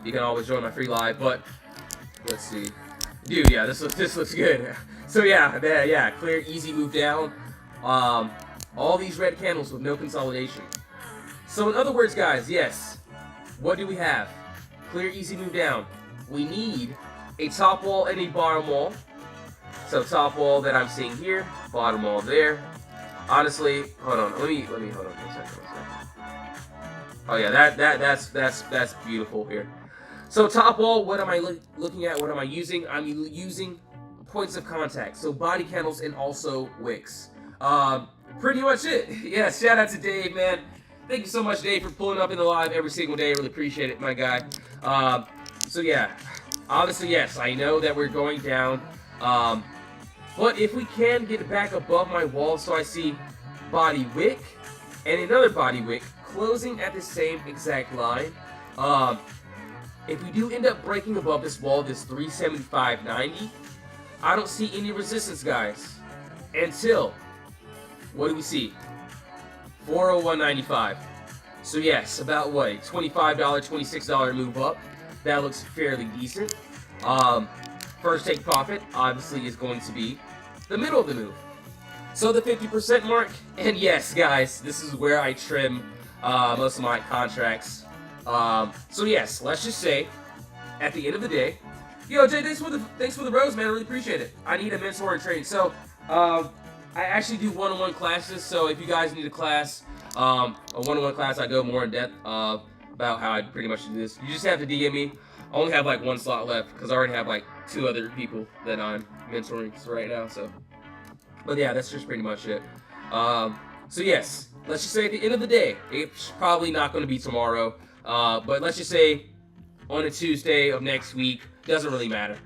You can always join my free live, but let's see. Dude, yeah, this looks good. So yeah, clear, easy move down. All these red candles with no consolidation. So in other words, guys, yes, what do we have? Clear, easy move down. We need a top wall and a bottom wall. So top wall that I'm seeing here, bottom wall there. Honestly, hold on. Let me hold on for a second. Oh yeah, that's beautiful here. So top wall, what am I looking at? What am I using? I'm using points of contact, so body candles and also wicks. Pretty much it. Yeah, shout out to Dave, man. Thank you so much, Dave, for pulling up in the live every single day. I really appreciate it, my guy. So yeah, obviously, yes, I know that we're going down. But if we can get back above my wall, so I see body wick and another body wick closing at the same exact line. If we do end up breaking above this wall, this 375.90, I don't see any resistance, guys, until, what do we see? 401.95. So yes, about what, a $25, $26 move up. That looks fairly decent. First take profit, obviously, is going to be the middle of the move. So the 50% mark, and yes, guys, this is where I trim most of my contracts. So yes, let's just say, at the end of the day, yo, Jay, thanks for the rose, man. I really appreciate it. I need a mentor and training. So, I actually do one-on-one classes. So if you guys need a class, a one-on-one class, I go more in depth about how I pretty much do this. You just have to DM me. I only have like 1 slot left because I already have like 2 other people that I'm mentoring right now. So, but yeah, that's just pretty much it. So yes, let's just say at the end of the day, it's probably not going to be tomorrow. But let's just say on a Tuesday of next week, doesn't really matter.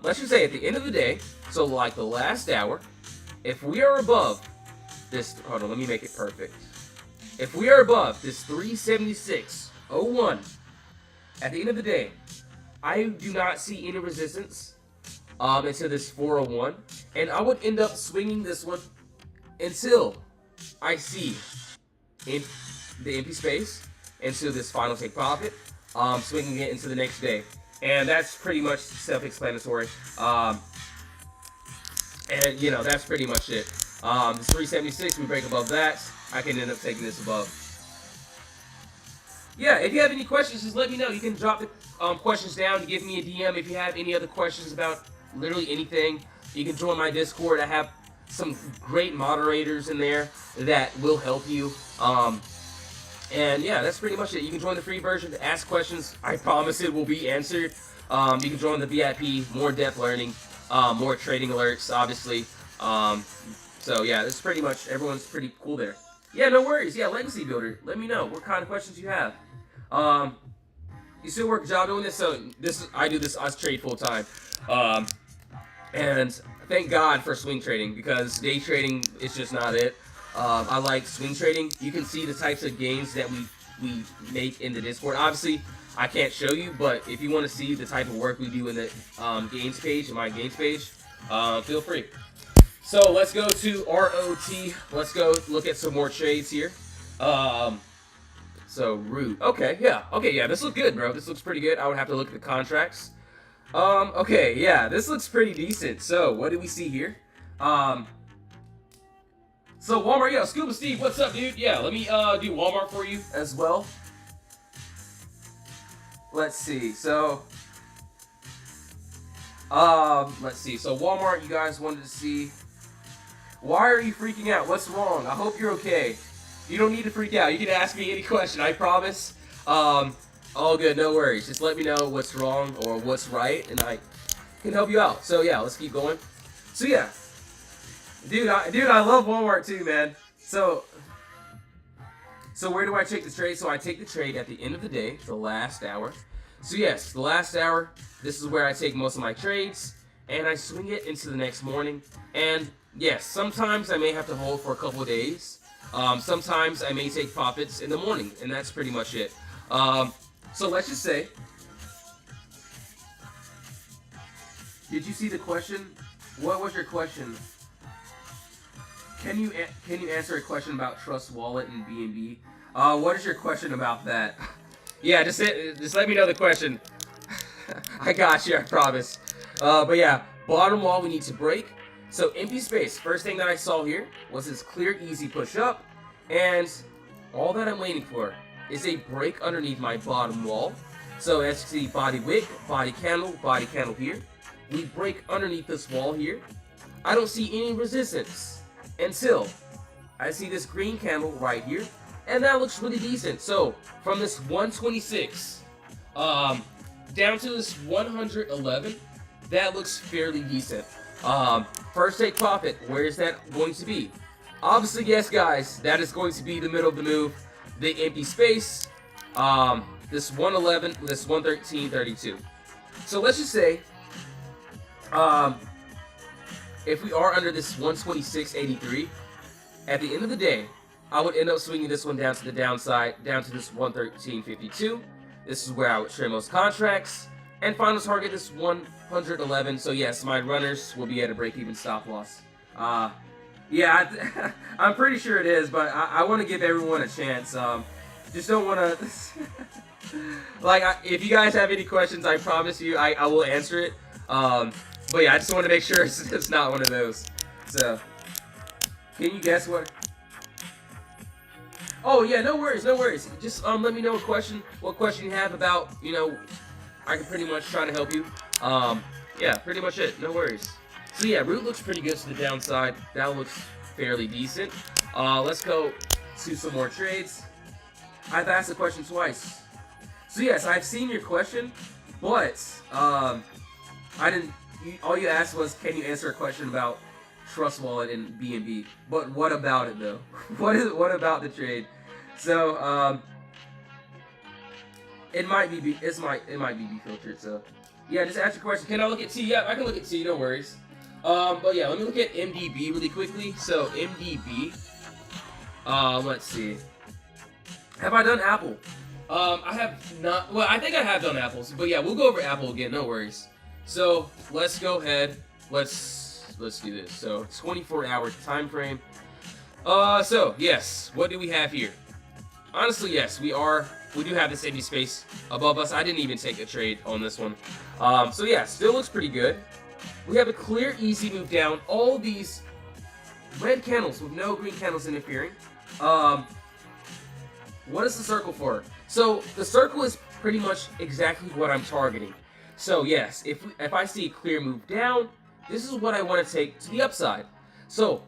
Let's just say at the end of the day, so like the last hour, if we are above this, hold on, let me make it perfect. If we are above this 376.01, at the end of the day, I do not see any resistance into this 401, and I would end up swinging this one until I see in the empty space into this final take profit, swinging it into the next day. And that's pretty much self-explanatory. And, you know, that's pretty much it. This 376, we break above that, I can end up taking this above. Yeah, if you have any questions, just let me know. You can drop the questions down, give me a DM if you have any other questions about literally anything. You can join my Discord. I have some great moderators in there that will help you. And yeah, that's pretty much it. You can join the free version to ask questions. I promise it will be answered. You can join the VIP, more depth learning. more trading alerts, obviously. So yeah, this is pretty much, everyone's pretty cool there. Yeah, no worries. Yeah, Legacy Builder, let me know what kind of questions you have. You still work a job doing this? So I do this, I trade full time. And thank God for swing trading, because day trading is just not it. I like swing trading. You can see the types of gains that we make in the Discord. Obviously, I can't show you, but if you want to see the type of work we do in the games page, in my games page, feel free. So let's go to ROT. Let's go look at some more trades here. So Root. Okay, yeah, this looks good, bro. This looks pretty good. I would have to look at the contracts. Okay, yeah, this looks pretty decent. So what do we see here? So Walmart, yo, Scuba Steve, what's up, dude? Yeah, let me do Walmart for you as well. Let's see. So let's see. So Walmart, you guys wanted to see. Why are you freaking out? What's wrong? I hope you're okay. You don't need to freak out. You can ask me any question, I promise. All good, no worries. Just let me know what's wrong or what's right, and I can help you out. So yeah, let's keep going. So yeah, dude, I love Walmart too, man. So where do I take the trade? So I take the trade at the end of the day, the last hour. So yes, the last hour. This is where I take most of my trades, and I swing it into the next morning. And yes, sometimes I may have to hold for a couple of days. Sometimes I may take profits in the morning, and that's pretty much it. So let's just say, did you see the question? What was your question? Can you answer a question about Trust Wallet and BNB? What is your question about that? Yeah, just let me know the question. I got you, I promise. But yeah, bottom wall we need to break. So empty space. First thing that I saw here was this clear, easy push up, and all that I'm waiting for is a break underneath my bottom wall. So as you see, body wick, body candle here. We break underneath this wall here. I don't see any resistance until I see this green candle right here, and that looks really decent. So from this 126 down to this 111, that looks fairly decent. First take profit, where is that going to be? Obviously, yes, guys, that is going to be the middle of the move, the empty space, this 111, this 113.32. So let's just say, if we are under this 126.83, at the end of the day, I would end up swinging this one down to the downside, down to this 113.52. This is where I would trim most contracts, and final target this 111. So yes, my runners will be at a break-even stop loss. Yeah, I'm pretty sure it is, but I want to give everyone a chance. Just don't want to... like, if you guys have any questions, I promise you I will answer it. But yeah, I just want to make sure it's not one of those. So, can you guess what? Oh yeah, no worries, no worries. Just let me know what question you have about, you know, I can pretty much try to help you. Yeah, pretty much it. No worries. So yeah, Root looks pretty good to the downside. That looks fairly decent. Let's go to some more trades. I've asked the question twice. So yes, I've seen your question, but I didn't. All you asked was, can you answer a question about Trust Wallet and BNB? But what about it though? What about the trade? So it might be filtered. So yeah, just ask your question. Can I look at T? Yeah, I can look at T. No worries. But yeah, let me look at MDB really quickly. So MDB. Let's see. Have I done Apple? I have not. Well, I think I have done Apples, but yeah, we'll go over Apple again. No worries. So let's go ahead. Let's do this. So 24-hour time frame. So yes, what do we have here? Honestly, yes, we do have this empty space above us. I didn't even take a trade on this one. So yeah, still looks pretty good. We have a clear, easy move down. All these red candles with no green candles interfering. What is the circle for? So the circle is pretty much exactly what I'm targeting. So yes, if I see a clear move down, this is what I want to take to the upside. So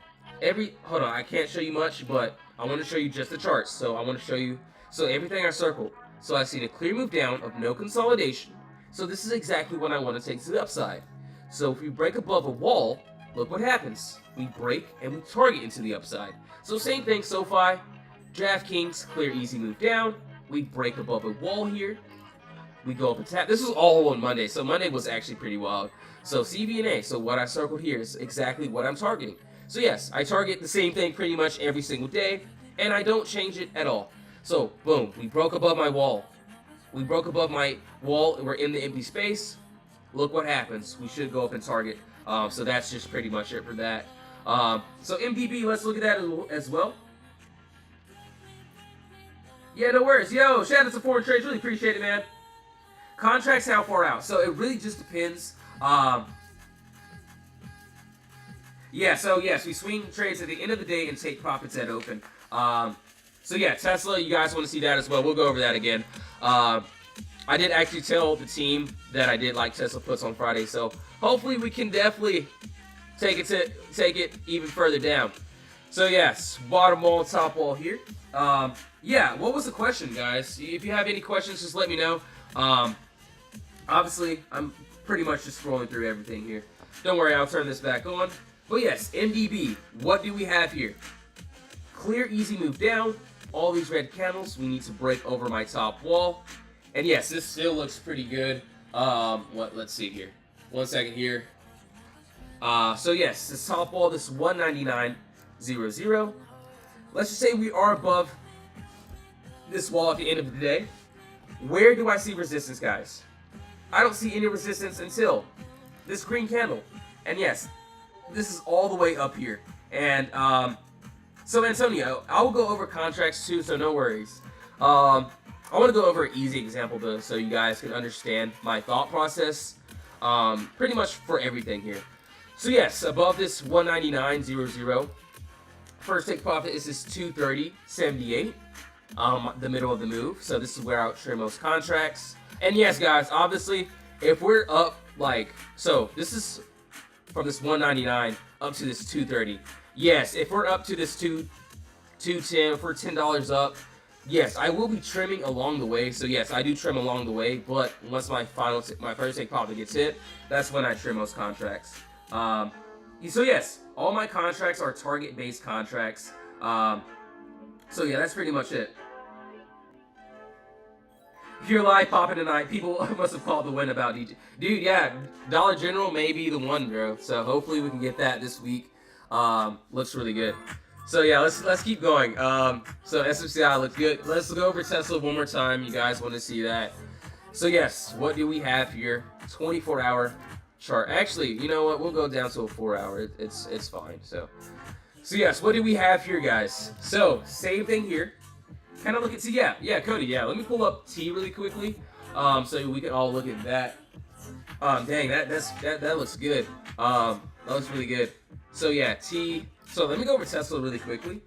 hold on, I can't show you much, but I want to show you just the charts. So I want to show you, so everything I circled. So I've seen a clear move down of no consolidation. So this is exactly what I want to take to the upside. So if we break above a wall, look what happens. We break and we target into the upside. So same thing, SoFi, DraftKings, clear easy move down. We break above a wall here. We go up and tap. This was all on Monday, so Monday was actually pretty wild. So CVNA, so what I circled here is exactly what I'm targeting. So yes, I target the same thing pretty much every single day, and I don't change it at all. So boom, we broke above my wall. We broke above my wall, we're in the empty space. Look what happens. We should go up and target. So that's just pretty much it for that. So MDB, let's look at that as well. Yeah, no worries. Yo, shout out to Foreign Trades. Really appreciate it, man. Contracts, how far out? So it really just depends. Yeah, so yes, we swing trades at the end of the day and take profits at open. So yeah, Tesla, you guys want to see that as well. We'll go over that again. I did actually tell the team that I did like Tesla puts on Friday, so hopefully we can definitely take it even further down. So yes, bottom wall, top wall here. Yeah, what was the question, guys? If you have any questions, just let me know. Obviously, I'm pretty much just scrolling through everything here. Don't worry, I'll turn this back on. But yes, MDB, what do we have here? Clear, easy move down. All these red candles, we need to break over my top wall. And yes, this still looks pretty good. Let's see here. 1 second here. So yes, this top wall, this 199.00. Let's just say we are above this wall at the end of the day. Where do I see resistance, guys? I don't see any resistance until this green candle. And yes, this is all the way up here. And so Antonio, I will go over contracts too, so no worries. I want to go over an easy example though, so you guys can understand my thought process pretty much for everything here. So yes, above this 199.00, first take profit is this 230.78, the middle of the move. So this is where I would trim most contracts. And yes, guys, obviously, if we're up so this is from this 199 up to this 230. Yes, if we're up to this 210, if we're $10 up, yes, I will be trimming along the way. So yes, I do trim along the way, but once my first take profit gets hit, that's when I trim most contracts. So yes, all my contracts are target-based contracts. So yeah, that's pretty much it. If you're live popping tonight, people must have called the win about DJ. Dude, yeah, Dollar General may be the one, bro. So hopefully we can get that this week. Looks really good. So yeah, let's keep going. So SMCI looks good. Let's go over Tesla one more time. You guys want to see that? So yes, what do we have here? 24-hour chart. Actually, you know what? We'll go down to a 4-hour. It's fine. So yes, what do we have here, guys? So same thing here. Kind of look at T. Yeah, Cody. Yeah, let me pull up T really quickly, so we can all look at that. Dang, that looks good. That looks really good. So yeah, T. So let me go over Tesla really quickly.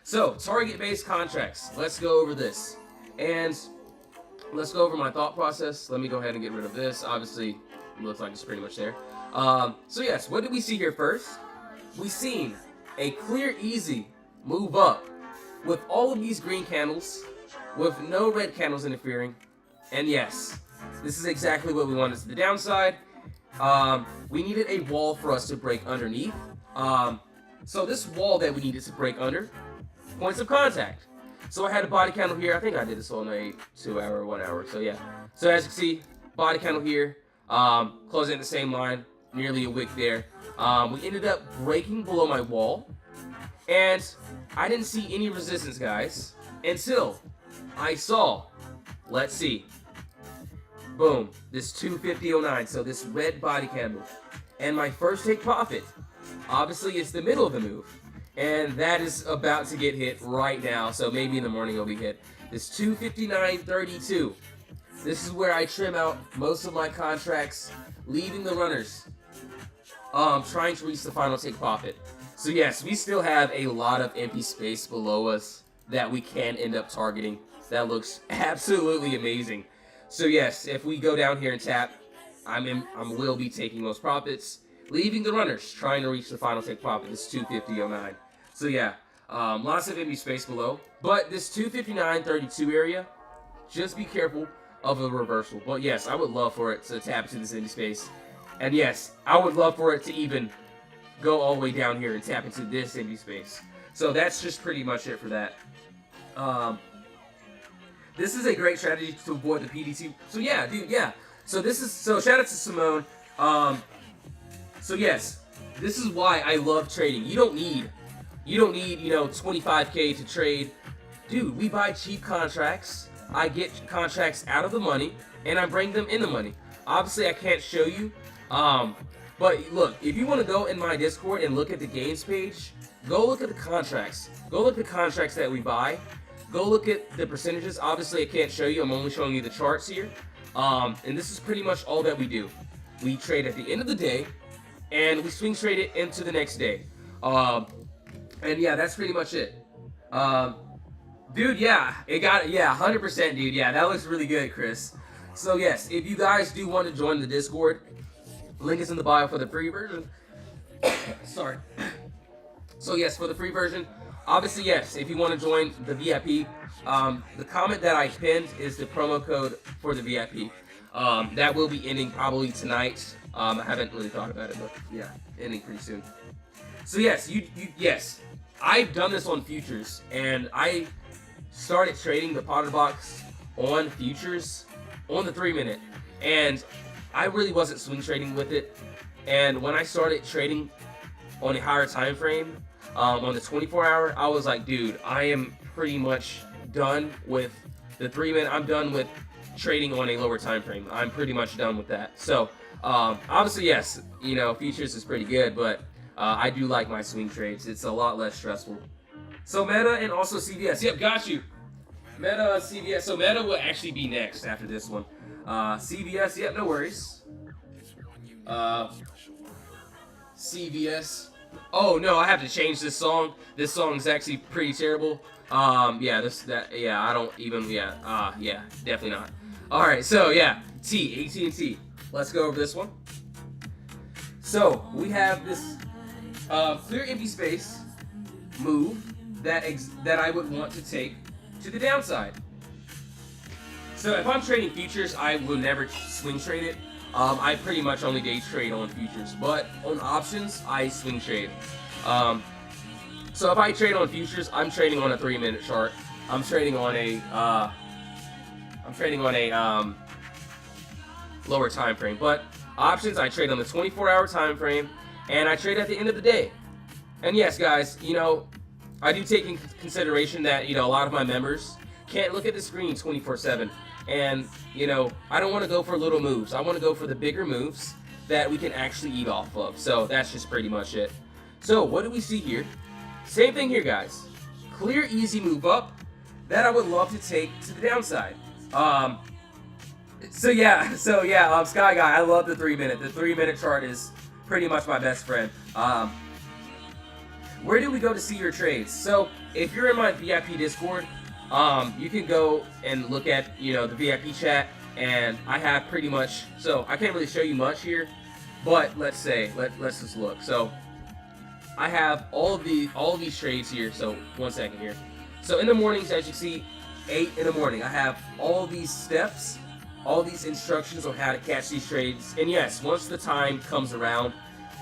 So target-based contracts. Let's go over this, and let's go over my thought process. Let me go ahead and get rid of this. Obviously, it looks like it's pretty much there. So yes, what did we see here first? We seen a clear, easy move up with all of these green candles, with no red candles interfering. And yes, this is exactly what we wanted to the downside. We needed a wall for us to break underneath. So this wall that we needed to break under, points of contact. So I had a body candle here. I think I did this on a 2-hour, 1 hour. So yeah. So as you can see, body candle here, closing at the same line, nearly a wick there. We ended up breaking below my wall, and I didn't see any resistance, guys, until I saw, let's see, boom, this 250.09, so this red body candle. And my first take profit, obviously it's the middle of the move, and that is about to get hit right now, so maybe in the morning it'll be hit. This 259.32, this is where I trim out most of my contracts, leaving the runners, trying to reach the final take profit. So yes, we still have a lot of empty space below us that we can end up targeting. That looks absolutely amazing. So yes, if we go down here and tap, I will be taking those profits, leaving the runners trying to reach the final take profit, this 250.09. So yeah, lots of empty space below. But this 259.32 area, just be careful of a reversal. But yes, I would love for it to tap into this empty space And yes, I would love for it to even go all the way down here and tap into this empty space. So that's just pretty much it for that. This is a great strategy to avoid the PDT. So yeah, dude, yeah. So shout out to Simone. So yes, this is why I love trading. You don't need, 25K to trade. Dude, we buy cheap contracts. I get contracts out of the money, and I bring them in the money. Obviously, I can't show you. But look, if you want to go in my Discord and look at the games page, go look at the contracts. Go look at the contracts that we buy. Go look at the percentages. Obviously, I can't show you. I'm only showing you the charts here. And this is pretty much all that we do. We trade at the end of the day, and we swing trade it into the next day. And yeah, that's pretty much it. Dude, yeah, 100%, dude. Yeah, that looks really good, Chris. So yes, if you guys do want to join the Discord, link is in the bio for the free version. Sorry. So yes, for the free version, obviously yes, if you want to join the VIP, the comment that I pinned is the promo code for the VIP. That will be ending probably tonight. I haven't really thought about it, but yeah, ending pretty soon. So yes, yes, I've done this on futures, and I started trading the Potter Box on futures on the 3-minute, and I really wasn't swing trading with it. And when I started trading on a higher time frame, on the 24-hour, I was like, dude, I am pretty much done with the 3-minute. I'm done with trading on a lower time frame. I'm pretty much done with that. So obviously, yes, futures is pretty good, but I do like my swing trades. It's a lot less stressful. So Meta and also CVS. Yep, got you. Meta, CVS. So Meta will actually be next after this one. CVS, yep, no worries. CVS. Oh no, I have to change this song. This song is actually pretty terrible. Yeah, definitely not. All right, so yeah, AT&T. Let's go over this one. So we have this clear empty space move that I would want to take to the downside. So if I'm trading futures, I will never swing trade it. I pretty much only day trade on futures, but on options, I swing trade. So if I trade on futures, I'm trading on a 3-minute chart. I'm trading on a lower time frame. But options, I trade on the 24-hour time frame, and I trade at the end of the day. And yes, guys, I do take in consideration that a lot of my members can't look at the screen 24/7. And, I don't want to go for little moves. I want to go for the bigger moves that we can actually eat off of. So that's just pretty much it. So what do we see here? Same thing here, guys. Clear, easy move up that I would love to take to the downside. Sky Guy, I love the 3-minute. The 3-minute chart is pretty much my best friend. Where do we go to see your trades? So if you're in my VIP Discord, you can go and look at the VIP chat, and I have pretty much, so I can't really show you much here, but let's just look. So I have all of these trades here. So 1 second here. So in the mornings, as you see, 8 in the morning, I have all these steps, all these instructions on how to catch these trades. And yes, once the time comes around,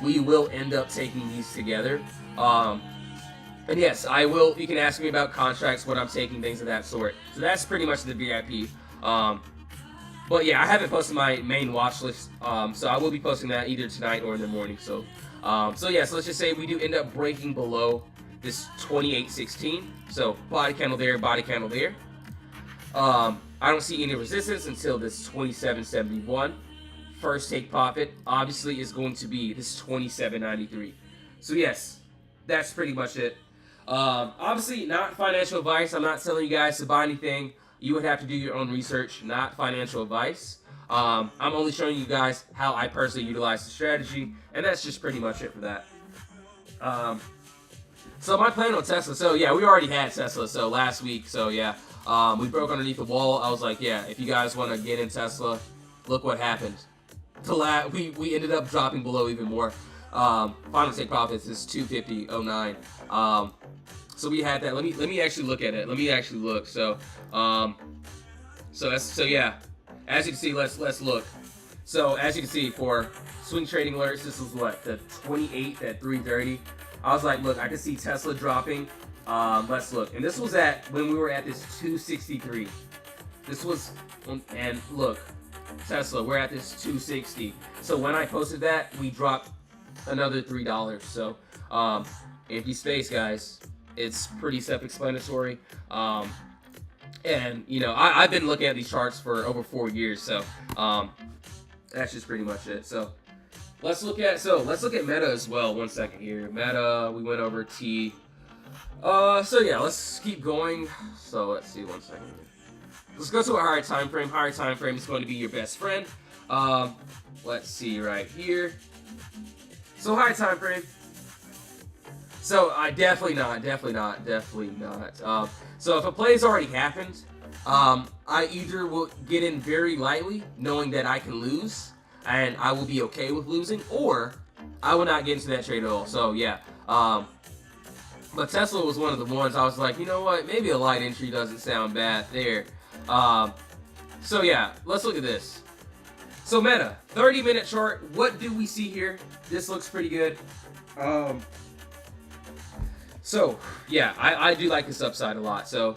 we will end up taking these together. And yes, I will. You can ask me about contracts, what I'm taking, things of that sort. So that's pretty much the VIP. But yeah, I haven't posted my main watch list, so I will be posting that either tonight or in the morning. So, so let's just say we do end up breaking below this 28.16. So body candle there, body candle there. I don't see any resistance until this 27.71. First take profit obviously is going to be this 27.93. So yes, that's pretty much it. Obviously not financial advice. I'm not telling you guys to buy anything. You would have to do your own research, not financial advice. I'm only showing you guys how I personally utilize the strategy, and that's just pretty much it for that. So my plan on Tesla, so yeah, we already had Tesla, so last week, so yeah, we broke underneath the wall. I was like, yeah, if you guys want to get in Tesla, look what happened. We ended up dropping below even more. Final take profits is 250.09. So we had that. Let me actually look at it. Let me actually look. So yeah. As you can see, let's look. So as you can see, for swing trading alerts. This was what, the 28th at 3:30. I was like, look, I can see Tesla dropping. Let's look. And this was at when we were at this 263. This was, and look, Tesla, we're at this 260. So when I posted that, we dropped another $3. So empty space, guys. It's pretty self-explanatory. And you know, I've been looking at these charts for over 4 years. So that's just pretty much it. So let's look at Meta as well. 1 second here. Meta, we went over T. So yeah, let's keep going. So let's see, 1 second here. Let's go to a higher time frame. Higher time frame is going to be your best friend. Let's see right here. So high time frame. So I definitely not. So if a play's already happened, I either will get in very lightly, knowing that I can lose, and I will be okay with losing, or I will not get into that trade at all. So yeah. But Tesla was one of the ones I was like, you know what? Maybe a light entry doesn't sound bad there. So yeah, let's look at this. So Meta, 30-minute chart. What do we see here? This looks pretty good. So yeah, I do like this upside a lot. So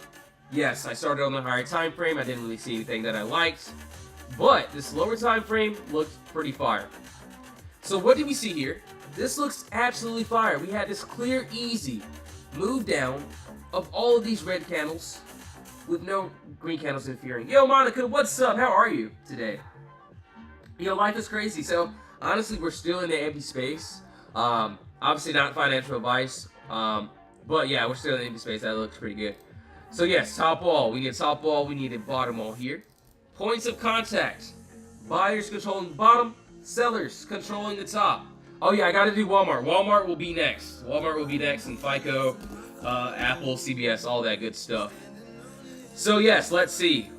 yes, I started on the higher time frame. I didn't really see anything that I liked, but this lower time frame looked pretty fire. So what do we see here? This looks absolutely fire. We had this clear, easy move down of all of these red candles with no green candles interfering. Yo, Monica, what's up? How are you today? You know, life is crazy. So honestly, we're still in the empty space. Obviously not financial advice. But yeah, we're still in the empty space. That looks pretty good. So yes, top wall. We need top wall. We need a bottom wall here. Points of contact. Buyers controlling the bottom. Sellers controlling the top. Oh yeah, I gotta do Walmart. Walmart will be next. Walmart will be next, and FICO, Apple, CBS, all that good stuff. So yes, let's see.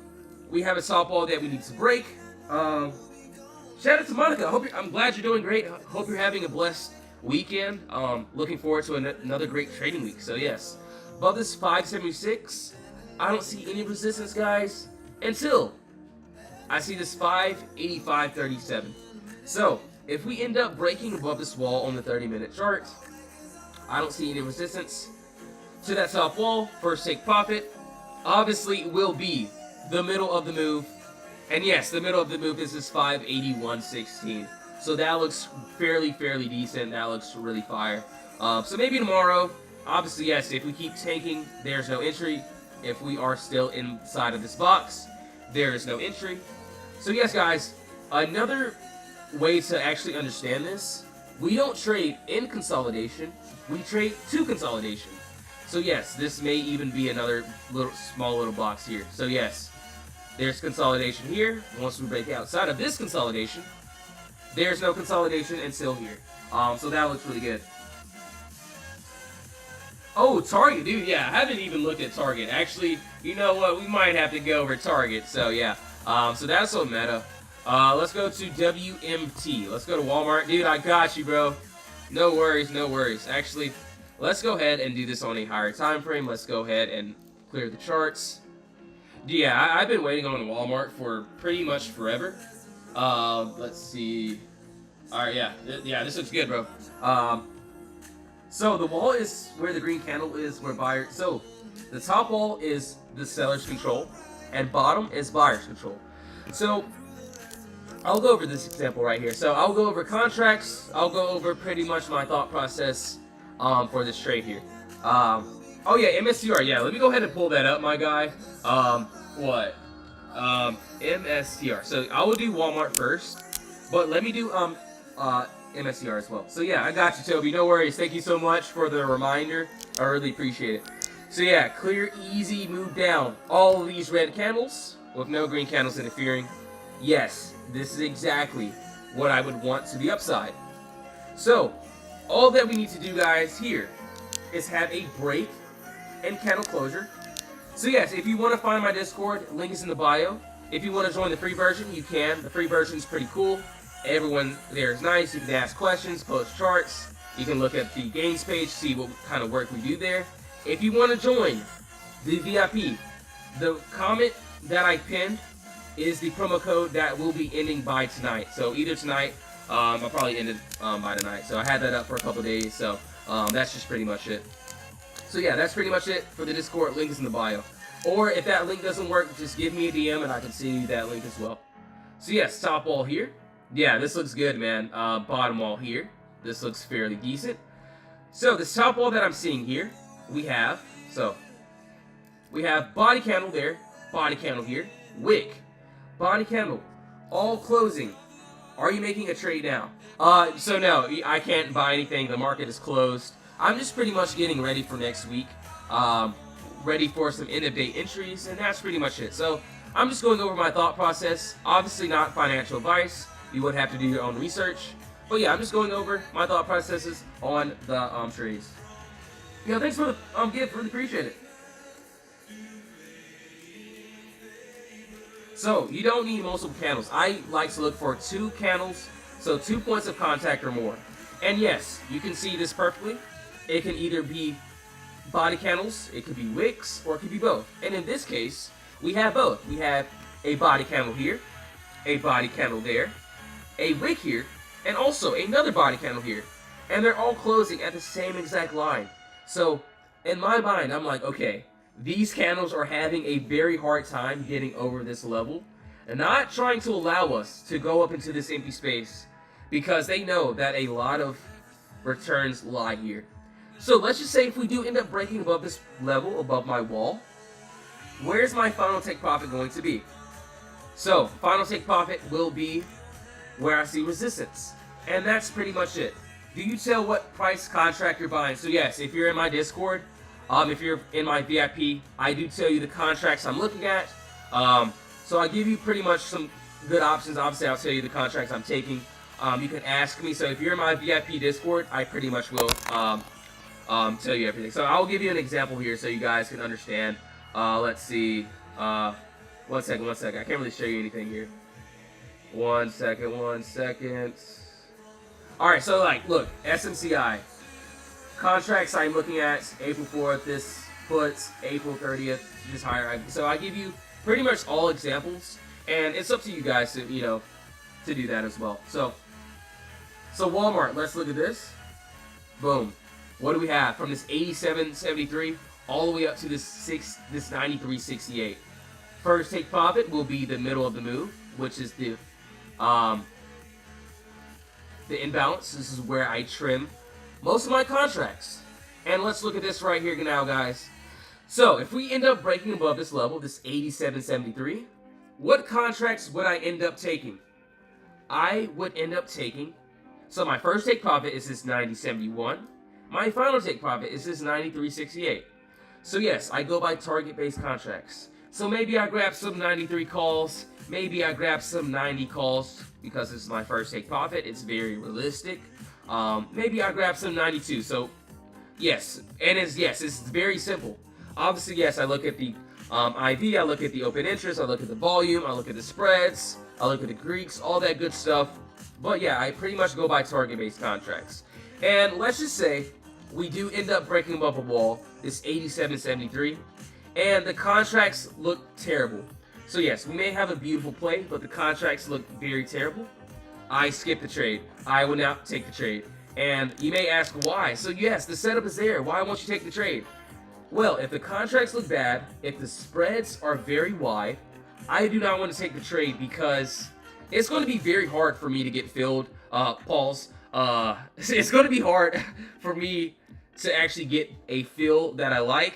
We have a top wall that we need to break. Shout out to Monica. I'm glad you're doing great. Hope you're having a blessed weekend. Looking forward to another great trading week. So yes, above this 576, I don't see any resistance, guys, until I see this 585.37. So if we end up breaking above this wall on the 30-minute chart, I don't see any resistance to that top wall. First take profit obviously will be the middle of the move. And yes, the middle of the move is this 581.16. So that looks fairly decent. That looks really fire. So maybe tomorrow, obviously, yes, if we keep tanking, there's no entry. If we are still inside of this box, there is no entry. So yes, guys, another way to actually understand this, we don't trade in consolidation, we trade to consolidation. So yes, this may even be another small little box here. So yes, there's consolidation here. Once we break outside of this consolidation, there's no consolidation until here. So that looks really good. Oh, Target, dude, yeah, I haven't even looked at Target. Actually, you know what, we might have to go over Target. So yeah, so that's on Meta. Let's go to WMT. Let's go to Walmart. Dude, I got you, bro. No worries, no worries. Actually, let's go ahead and do this on a higher time frame. Let's go ahead and clear the charts. Yeah, I've been waiting on Walmart for pretty much forever. Let's see. All right, yeah, this looks good, bro. So the wall is where the green candle is, where buyer. So the top wall is the seller's control, and bottom is buyer's control. So I'll go over this example right here. So I'll go over contracts. I'll go over pretty much my thought process for this trade here. Oh yeah, MSTR. Yeah, let me go ahead and pull that up, my guy. MSTR. So I will do Walmart first, but let me do MSTR as well. So yeah, I got you, Toby. No worries. Thank you so much for the reminder. I really appreciate it. So yeah, clear, easy, move down. All of these red candles with no green candles interfering. Yes, this is exactly what I would want to the upside. So all that we need to do, guys, here is have a break and candle closure. So yes, if you want to find my Discord, link is in the bio. If you want to join the free version, you can. The free version is pretty cool. Everyone there is nice. You can ask questions, post charts. You can look at the games page, see what kind of work we do there. If you want to join the VIP, the comment that I pinned is the promo code that will be ending by tonight. So either tonight I'll probably end it by tonight. So I had that up for a couple days. So that's just pretty much it. So yeah, that's pretty much it for the Discord. Link is in the bio. Or if that link doesn't work, just give me a DM and I can send you that link as well. So yes, top wall here. Yeah, this looks good, man. Bottom wall here. This looks fairly decent. So this top wall that I'm seeing here, we have body candle there, body candle here, wick, body candle, all closing. Are you making a trade now? So no, I can't buy anything. The market is closed. I'm just pretty much getting ready for next week. Ready for some end of day entries, and that's pretty much it. So I'm just going over my thought process. Obviously not financial advice. You would have to do your own research. But yeah, I'm just going over my thought processes on the trades. Yeah, thanks for the gift. Really appreciate it. So you don't need multiple candles. I like to look for 2 candles, so 2 points of contact or more. And yes, you can see this perfectly. It can either be body candles, it could be wicks, or it could be both. And in this case, we have both. We have a body candle here, a body candle there, a wick here, and also another body candle here. And they're all closing at the same exact line. So in my mind, I'm like, okay, these candles are having a very hard time getting over this level and not trying to allow us to go up into this empty space because they know that a lot of returns lie here. So let's just say if we do end up breaking above this level, above my wall, where's my final take profit going to be? So final take profit will be where I see resistance. And that's pretty much it. Do you tell what price contract you're buying? So yes, if you're in my Discord, if you're in my VIP, I do tell you the contracts I'm looking at. So I give you pretty much some good options. Obviously, I'll tell you the contracts I'm taking. You can ask me. So if you're in my VIP Discord, I pretty much will tell you everything. So I'll give you an example here so you guys can understand. Let's see. One second. I can't really show you anything here. One second. All right, so like, look, SMCI. Contracts I'm looking at, April 4th, this puts April 30th, just higher. So I give you pretty much all examples, and it's up to you guys to, to do that as well. So Walmart, let's look at this. Boom. What do we have? From this 87.73 all the way up to this 93.68. First take profit will be the middle of the move, which is the imbalance. This is where I trim most of my contracts. And let's look at this right here now, guys. So if we end up breaking above this level, this 87.73, what contracts would I end up taking? I would end up taking, so my first take profit is this 90.71. My final take profit is this 93.68. So yes, I go by target-based contracts. So maybe I grab some 93 calls, maybe I grab some 90 calls because this is my first take profit. It's very realistic. Maybe I grab some 92. So yes, and it's very simple. Obviously, yes, I look at the IV, I look at the open interest, I look at the volume, I look at the spreads, I look at the Greeks, all that good stuff. But yeah, I pretty much go by target-based contracts. And let's just say we do end up breaking above a wall, this 87.73, and the contracts look terrible. So yes, we may have a beautiful play, but the contracts look very terrible. I skip the trade. I will not take the trade. And you may ask why. So yes, the setup is there. Why won't you take the trade? Well, if the contracts look bad, if the spreads are very wide, I do not want to take the trade because it's going to be very hard for me to get filled. Pause. It's going to be hard for me to actually get a fill that I like.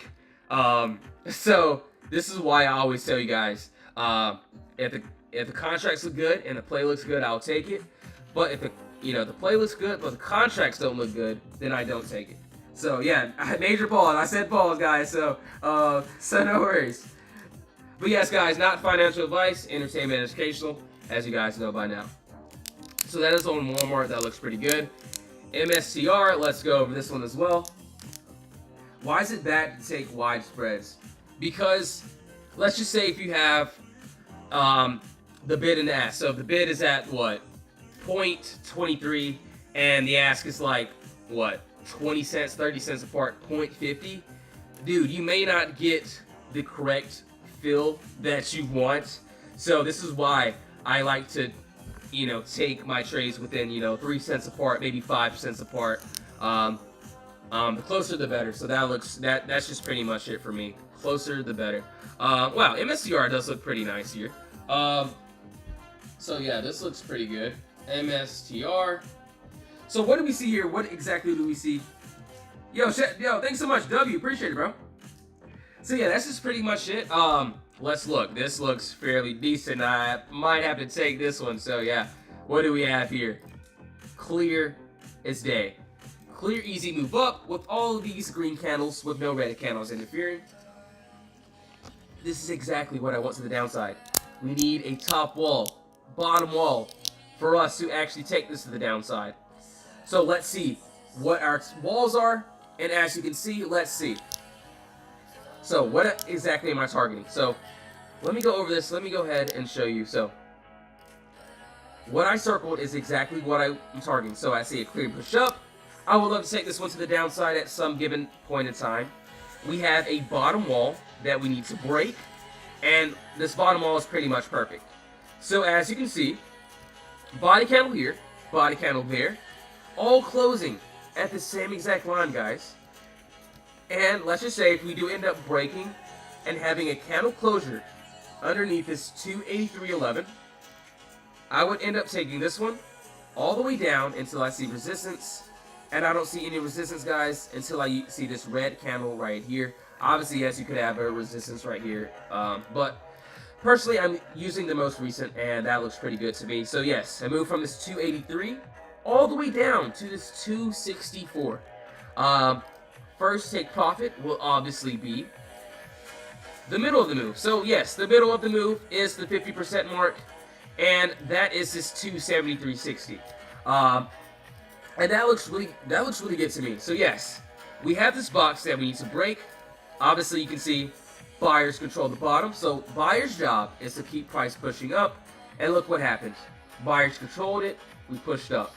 So this is why I always tell you guys, if the contracts look good and the play looks good, I'll take it. But if the play looks good but the contracts don't look good, then I don't take it. So yeah, major pause. I said pause, guys. So no worries. But yes, guys, not financial advice, entertainment, and educational, as you guys know by now. So that is on Walmart. That looks pretty good. MSTR. Let's go over this one as well. Why is it bad to take wide spreads? Because let's just say if you have the bid and the ask. So if the bid is at what, 0.23 and the ask is like what, 20 cents, 30 cents apart, 0.50, dude, you may not get the correct fill that you want. So this is why I like to you know, take my trades within, you know, 3 cents apart, maybe 5 cents apart. The closer the better. So that's just pretty much it for me. Closer the better. Wow, MSTR does look pretty nice here. So yeah, this looks pretty good. MSTR. So what do we see here? What exactly do we see? Yo, thanks so much, W. Appreciate it, bro. So yeah, that's just pretty much it. Let's look. This looks fairly decent. I might have to take this one. So yeah, what do we have here? Clear as day. Clear, easy move up with all of these green candles with no red candles interfering. This is exactly what I want to the downside. We need a top wall, bottom wall, for us to actually take this to the downside. So let's see what our walls are, and as you can see, let's see. So what exactly am I targeting? So let me go over this. Let me go ahead and show you. So what I circled is exactly what I'm targeting. So I see a clear push up. I would love to take this one to the downside at some given point in time. We have a bottom wall that we need to break, and this bottom wall is pretty much perfect. So as you can see, body candle here, body candle there, all closing at the same exact line, guys. And let's just say if we do end up breaking and having a candle closure underneath this 283.11, I would end up taking this one all the way down until I see resistance. And I don't see any resistance, guys, until I see this red candle right here. Obviously, yes, you could have a resistance right here. But personally, I'm using the most recent, and that looks pretty good to me. So yes, I moved from this 283 all the way down to this 264. First take profit will obviously be the middle of the move. So yes, the middle of the move is the 50% mark, and that is this 273.60. And that looks really good to me. So yes, we have this box that we need to break. Obviously, you can see buyers control the bottom. So buyer's job is to keep price pushing up. And look what happened. Buyers controlled it. We pushed up.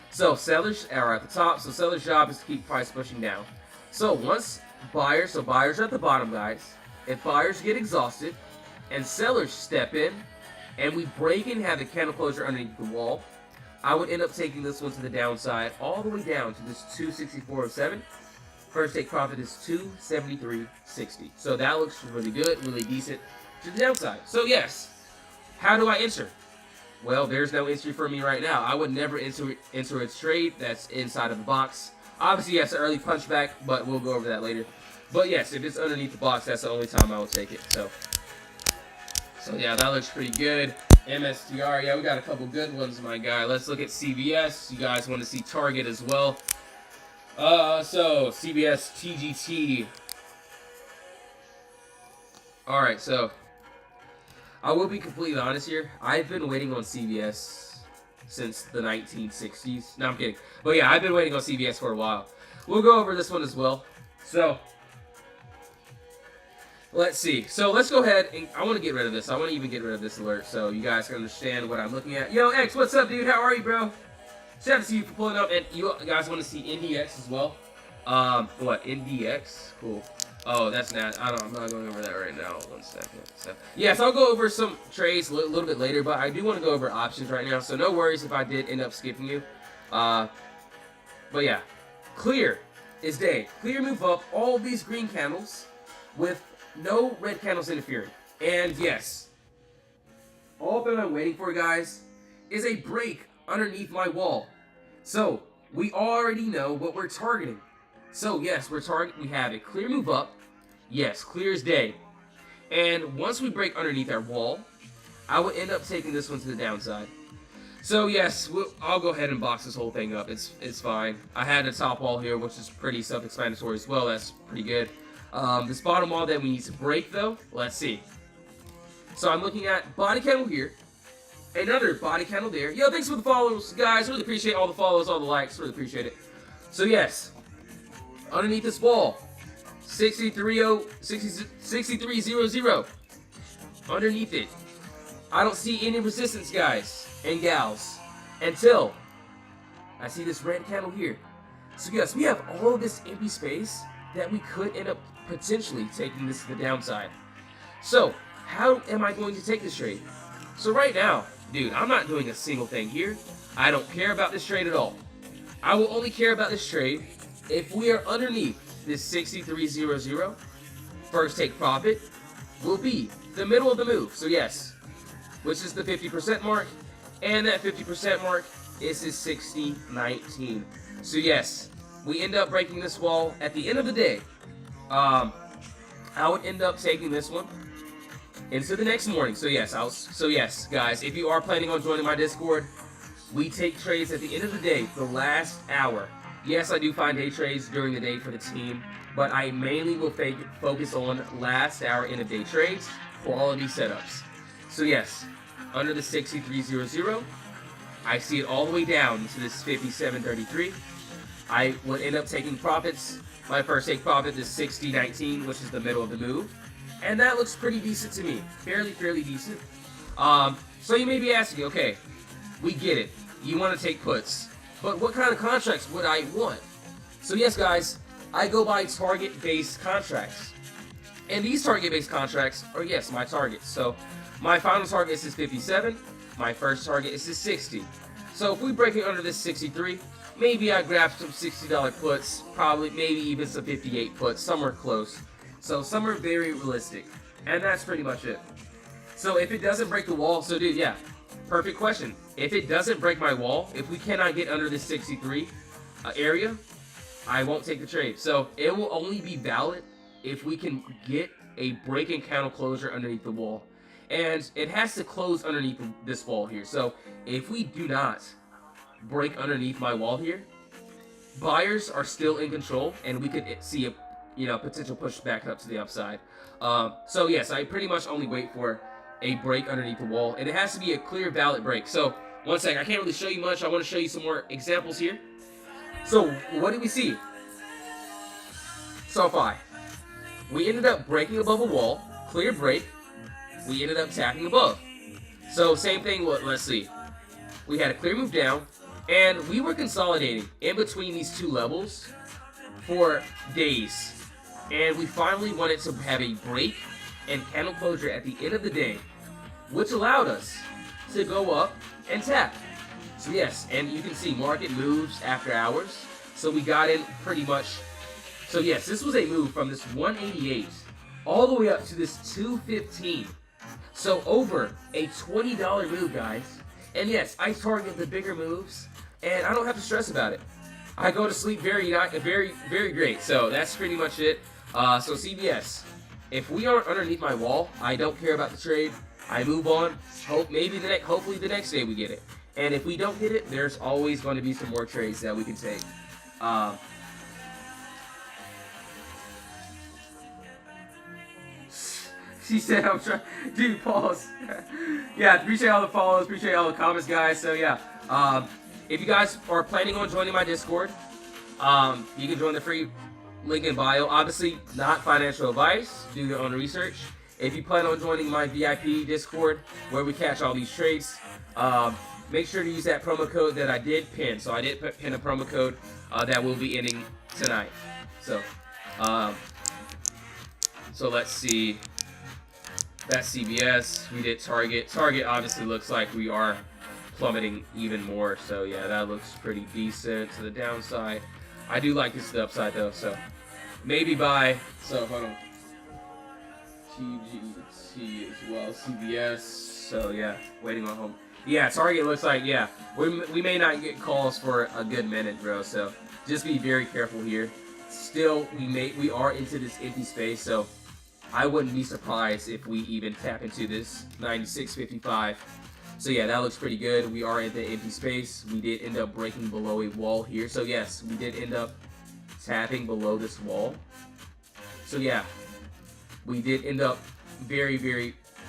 So sellers are at the top. So seller's job is to keep price pushing down. So once buyers are at the bottom, guys. If buyers get exhausted and sellers step in and we break and have a candle closure underneath the wall, I would end up taking this one to the downside all the way down to this 264.07. First take profit is 273.60. So that looks really good, really decent to the downside. So yes, how do I enter? Well, there's no entry for me right now. I would never enter a trade that's inside of the box. Obviously, yes, an early punchback, but we'll go over that later. But yes, if it's underneath the box, that's the only time I would take it. So yeah, that looks pretty good. MSTR, yeah, we got a couple good ones, my guy. Let's look at CBS. You guys want to see Target as well. So CBS TGT. All right, so I will be completely honest here. I've been waiting on CBS since the 1960s. No, I'm kidding. But yeah, I've been waiting on CBS for a while. We'll go over this one as well. So let's see. So let's go ahead and I want to get rid of this. I want to even get rid of this alert so you guys can understand what I'm looking at. Yo, X, what's up, dude? How are you, bro? Shout out to you for pulling up. And you guys want to see NDX as well? What? NDX? Cool. Oh, that's not. I'm not going over that right now. 1 second. So yes, I'll go over some trades a little bit later, but I do want to go over options right now. So no worries if I did end up skipping you. But yeah, clear is day. Clear move up. All of these green candles with no red candles interfering. And yes, all that I'm waiting for, guys, is a break underneath my wall. So we already know what we're targeting. So yes, we have a clear move up. Yes, clear as day. And once we break underneath our wall, I would end up taking this one to the downside. So yes, I'll go ahead and box this whole thing up. It's fine. I had a top wall here, which is pretty self-explanatory as well. That's pretty good. This bottom wall that we need to break, though, let's see. So I'm looking at body candle here. Another body candle there. Yo, thanks for the follows, guys. Really appreciate all the follows, all the likes. Really appreciate it. So yes, underneath this wall, 6300. Underneath it, I don't see any resistance, guys and gals, until I see this red candle here. So yes, we have all of this empty space that we could end up potentially taking this to the downside. So how am I going to take this trade? So right now, dude, I'm not doing a single thing here. I don't care about this trade at all. I will only care about this trade if we are underneath this 63.00. First take profit will be the middle of the move. So yes, which is the 50% mark, and that 50% mark is his 60.19. So yes, we end up breaking this wall at the end of the day. I would end up taking this one into the next morning. So yes, guys, if you are planning on joining my Discord, we take trades at the end of the day, the last hour. Yes, I do find day trades during the day for the team, but I mainly will focus on last hour end of day trades for all of these setups. So yes, under the 63.00, I see it all the way down to this 57.33. I would end up taking profits. My first take profit is 60.19, which is the middle of the move. And that looks pretty decent to me. Fairly decent. So you may be asking, okay, we get it. You want to take puts. But what kind of contracts would I want? So yes, guys, I go by target-based contracts. And these target-based contracts are, yes, my targets. So my final target is 57. My first target is 60. So if we break it under this 63, maybe I grab some $60 puts, probably maybe even some 58 puts, somewhere close. So some are very realistic. And that's pretty much it. So if it doesn't break the wall, so dude, yeah, perfect question. If it doesn't break my wall, if we cannot get under this 63 area, I won't take the trade. So it will only be valid if we can get a break and candle closure underneath the wall. And it has to close underneath this wall here. So if we do not break underneath my wall here, buyers are still in control, and we could see a potential push back up to the upside. So yes, I pretty much only wait for a break underneath the wall, and it has to be a clear, valid break. So one second, I can't really show you much. I want to show you some more examples here. So what did we see? SoFi. We ended up breaking above a wall, clear break. We ended up tapping above. So same thing, let's see. We had a clear move down, and we were consolidating in between these two levels for days. And we finally wanted to have a break and candle closure at the end of the day, which allowed us to go up and tap. So yes, and you can see market moves after hours. So we got in pretty much. So yes, this was a move from this 188 all the way up to this 215. So over a $20 move, guys. And yes, I target the bigger moves, and I don't have to stress about it. I go to sleep very great. So that's pretty much it. So CBS, if we aren't underneath my wall, I don't care about the trade. I move on. Hopefully the next day we get it. And if we don't get it, there's always going to be some more trades that we can take. She said, I'm trying. Dude, pause. Yeah, appreciate all the follows. Appreciate all the comments, guys. So, yeah. If you guys are planning on joining my Discord, you can join the free link in bio. Obviously, not financial advice. Do your own research. If you plan on joining my VIP Discord, where we catch all these trades, make sure to use that promo code that I did pin. So, I did pin a promo code that will be ending tonight. So, let's see. That's CBS. We did Target. Target obviously looks like we are plummeting even more. So yeah, that looks pretty decent to the downside. I do like this to the upside though. So maybe buy. So hold on. TGT as well. CBS. So yeah, waiting on home. Yeah, Target looks like we may not get calls for a good minute, bro. So just be very careful here. Still, we are into this empty space. So I wouldn't be surprised if we even tap into this 96.55. So yeah, that looks pretty good. We are in the empty space. We did end up breaking below a wall here. So yes, we did end up tapping below this wall. So yeah, we did end up very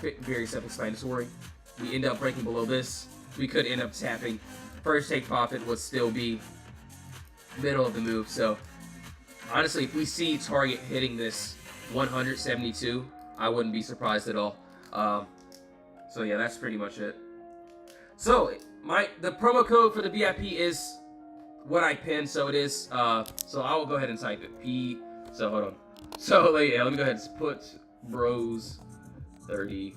self-explanatory. We end up breaking below this. We could end up tapping. First take profit would still be middle of the move. So honestly, if we see Target hitting this 172, I wouldn't be surprised at all. So yeah, that's pretty much it. So the promo code for the VIP is what I pinned, so it is. So I will go ahead and type it. So hold on. So yeah, let me go ahead and put bros 30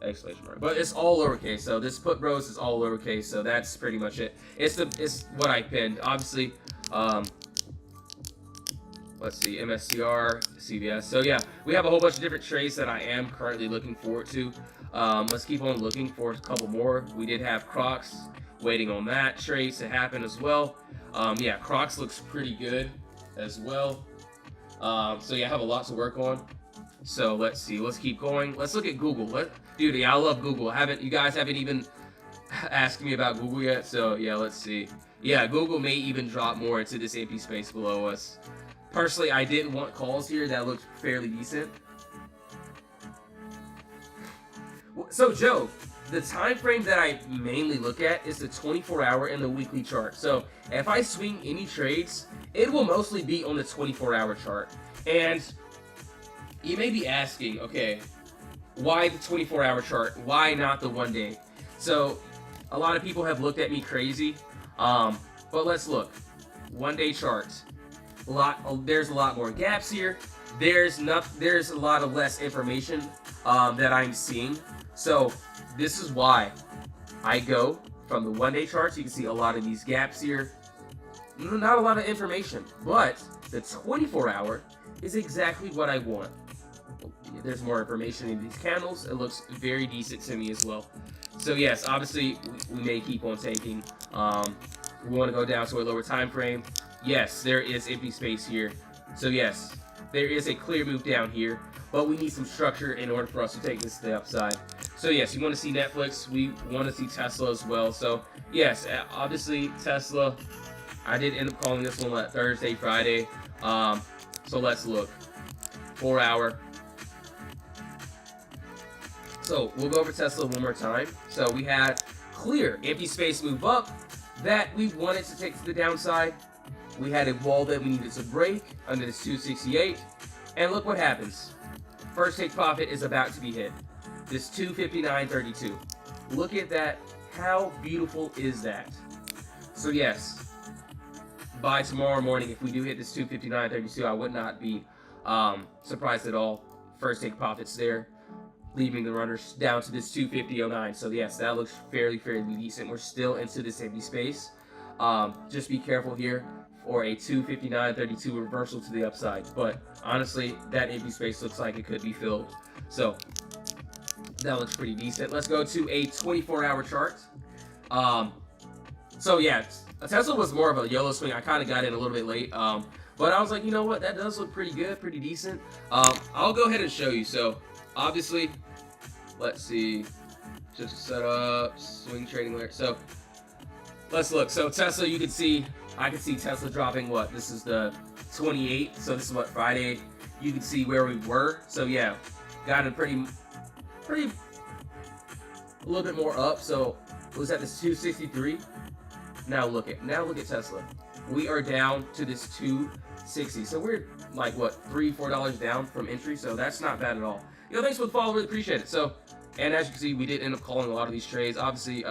exclamation mark. But it's all lowercase, so this put bros is all lowercase, so that's pretty much it. It's what I pinned. Obviously, let's see, MSCR, CVS. So yeah, we have a whole bunch of different trades that I am currently looking forward to. Let's keep on looking for a couple more. We did have Crocs, waiting on that trade to happen as well. Yeah, Crocs looks pretty good as well. So yeah, I have a lot to work on. So let's see, let's keep going. Let's look at Google. Dude, yeah, I love Google. You guys haven't even asked me about Google yet. So yeah, let's see. Yeah, Google may even drop more into this empty space below us. Personally, I didn't want calls here. That looked fairly decent. So Joe, the time frame that I mainly look at is the 24-hour and the weekly chart. So if I swing any trades, it will mostly be on the 24-hour chart. And you may be asking, okay, why the 24-hour chart? Why not the 1 day? So a lot of people have looked at me crazy, but let's look. 1 day charts. There's a lot more gaps here. There's a lot of less information that I'm seeing. So this is why I go from the 1 day charts. You can see a lot of these gaps here. Not a lot of information, but the 24-hour is exactly what I want. There's more information in these candles. It looks very decent to me as well. So yes, obviously we may keep on taking. We want to go down to a lower time frame. Yes, there is empty space here. So yes, there is a clear move down here, but we need some structure in order for us to take this to the upside. So yes, you want to see Netflix. We want to see Tesla as well. So yes, obviously Tesla. I did end up calling this one like Thursday, Friday. So let's look. 4 hour. So we'll go over Tesla one more time. So we had clear empty space move up that we wanted to take to the downside. We had a wall that we needed to break under this 268. And look what happens. First take profit is about to be hit. This 259.32. Look at that. How beautiful is that? So yes, by tomorrow morning, if we do hit this 259.32, I would not be surprised at all. First take profits there, leaving the runners down to this 250.09. So yes, that looks fairly decent. We're still into this empty space. Just be careful here for a 259.32 reversal to the upside. But honestly, that empty space looks like it could be filled. So that looks pretty decent. Let's go to a 24-hour chart. So yeah, Tesla was more of a YOLO swing. I kind of got in a little bit late. But I was like, you know what? That does look pretty good, pretty decent. I'll go ahead and show you. So obviously, let's see. Just set up swing trading alert. So let's look. So Tesla, you can see, I can see Tesla dropping what? This is the 28th. So this is what, Friday. You can see where we were. So yeah, got a pretty a little bit more up. So it was at this 263. Now look at Tesla. We are down to this 260. So we're like what, $3-4 down from entry. So that's not bad at all. Yo, thanks for the follow. Really appreciate it. So, and as you can see, we did end up calling a lot of these trades. Obviously,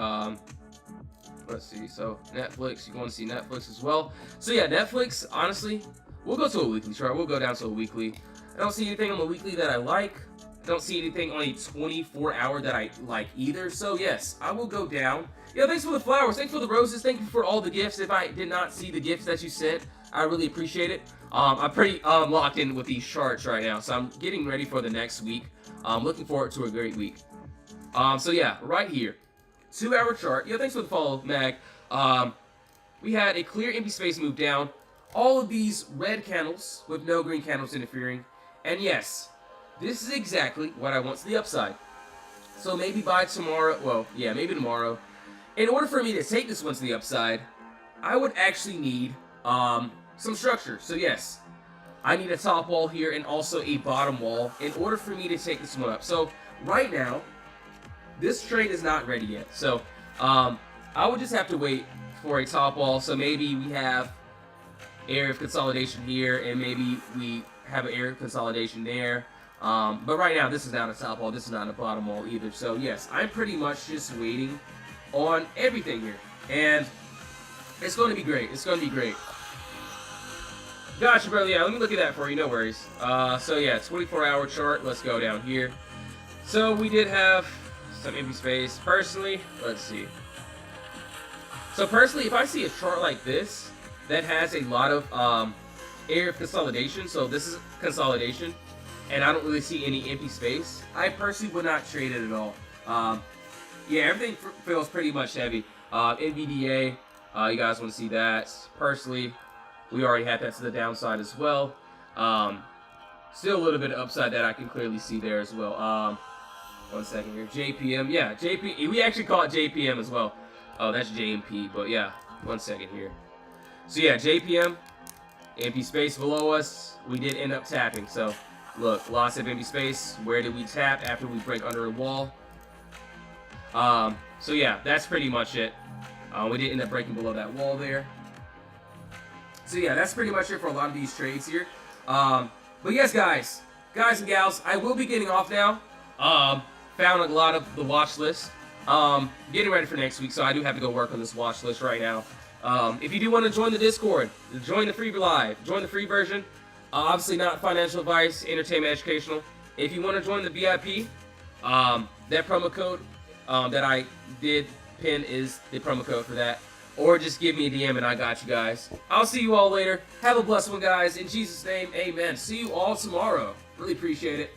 let's see. So Netflix, you want to see Netflix as well. So yeah, Netflix. Honestly, we'll go to a weekly chart. We'll go down to a weekly. I don't see anything on the weekly that I like. I don't see anything on a 24-hour that I like either. So yes, I will go down. Yeah, thanks for the flowers. Thanks for the roses. Thank you for all the gifts. If I did not see the gifts that you sent, I really appreciate it. I'm pretty locked in with these charts right now, so I'm getting ready for the next week. I'm looking forward to a great week. So yeah, right here, 2-hour chart. Yeah, thanks for the follow, Mag. We had a clear empty space move down. All of these red candles with no green candles interfering. And yes, this is exactly what I want to the upside. So maybe by tomorrow, well, yeah, maybe tomorrow. In order for me to take this one to the upside, I would actually need some structure. So yes, I need a top wall here and also a bottom wall in order for me to take this one up. So right now, this trade is not ready yet. So I would just have to wait for a top wall. So maybe we have area of consolidation here, and maybe we have an area of consolidation there. But right now, this is not a top wall. This is not a bottom wall either. So yes, I'm pretty much just waiting on everything here, and it's going to be great. It's going to be great. Gotcha, bro. Yeah, let me look at that for you. No worries. So yeah, 24-hour chart. Let's go down here. So we did have some empty space. Personally, let's see. So personally, if I see a chart like this that has a lot of area of consolidation, so this is consolidation, and I don't really see any empty space, I personally would not trade it at all. Yeah, everything feels pretty much heavy. NVDA, you guys want to see that. Personally, we already had that to the downside as well. Still a little bit of upside that I can clearly see there as well. 1 second here. JPM, yeah, we actually call it JPM as well. Oh, that's JMP, but yeah, 1 second here. So yeah, JPM, empty space below us. We did end up tapping, so look, lots of empty space. Where did we tap after we break under a wall? So yeah, that's pretty much it. We did end up breaking below that wall there. So yeah, that's pretty much it for a lot of these trades here. But yes, guys and gals, I will be getting off now. Found a lot of the watch list. Getting ready for next week, so I do have to go work on this watch list right now. If you do want to join the Discord, join the free live, join the free version. Obviously not financial advice, entertainment, educational. If you want to join the VIP, that promo code that I did pin is the promo code for that. Or just give me a DM and I got you guys. I'll see you all later. Have a blessed one, guys. In Jesus' name, amen. See you all tomorrow. Really appreciate it.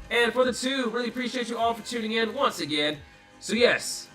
And for the two, really appreciate you all for tuning in once again. So yes,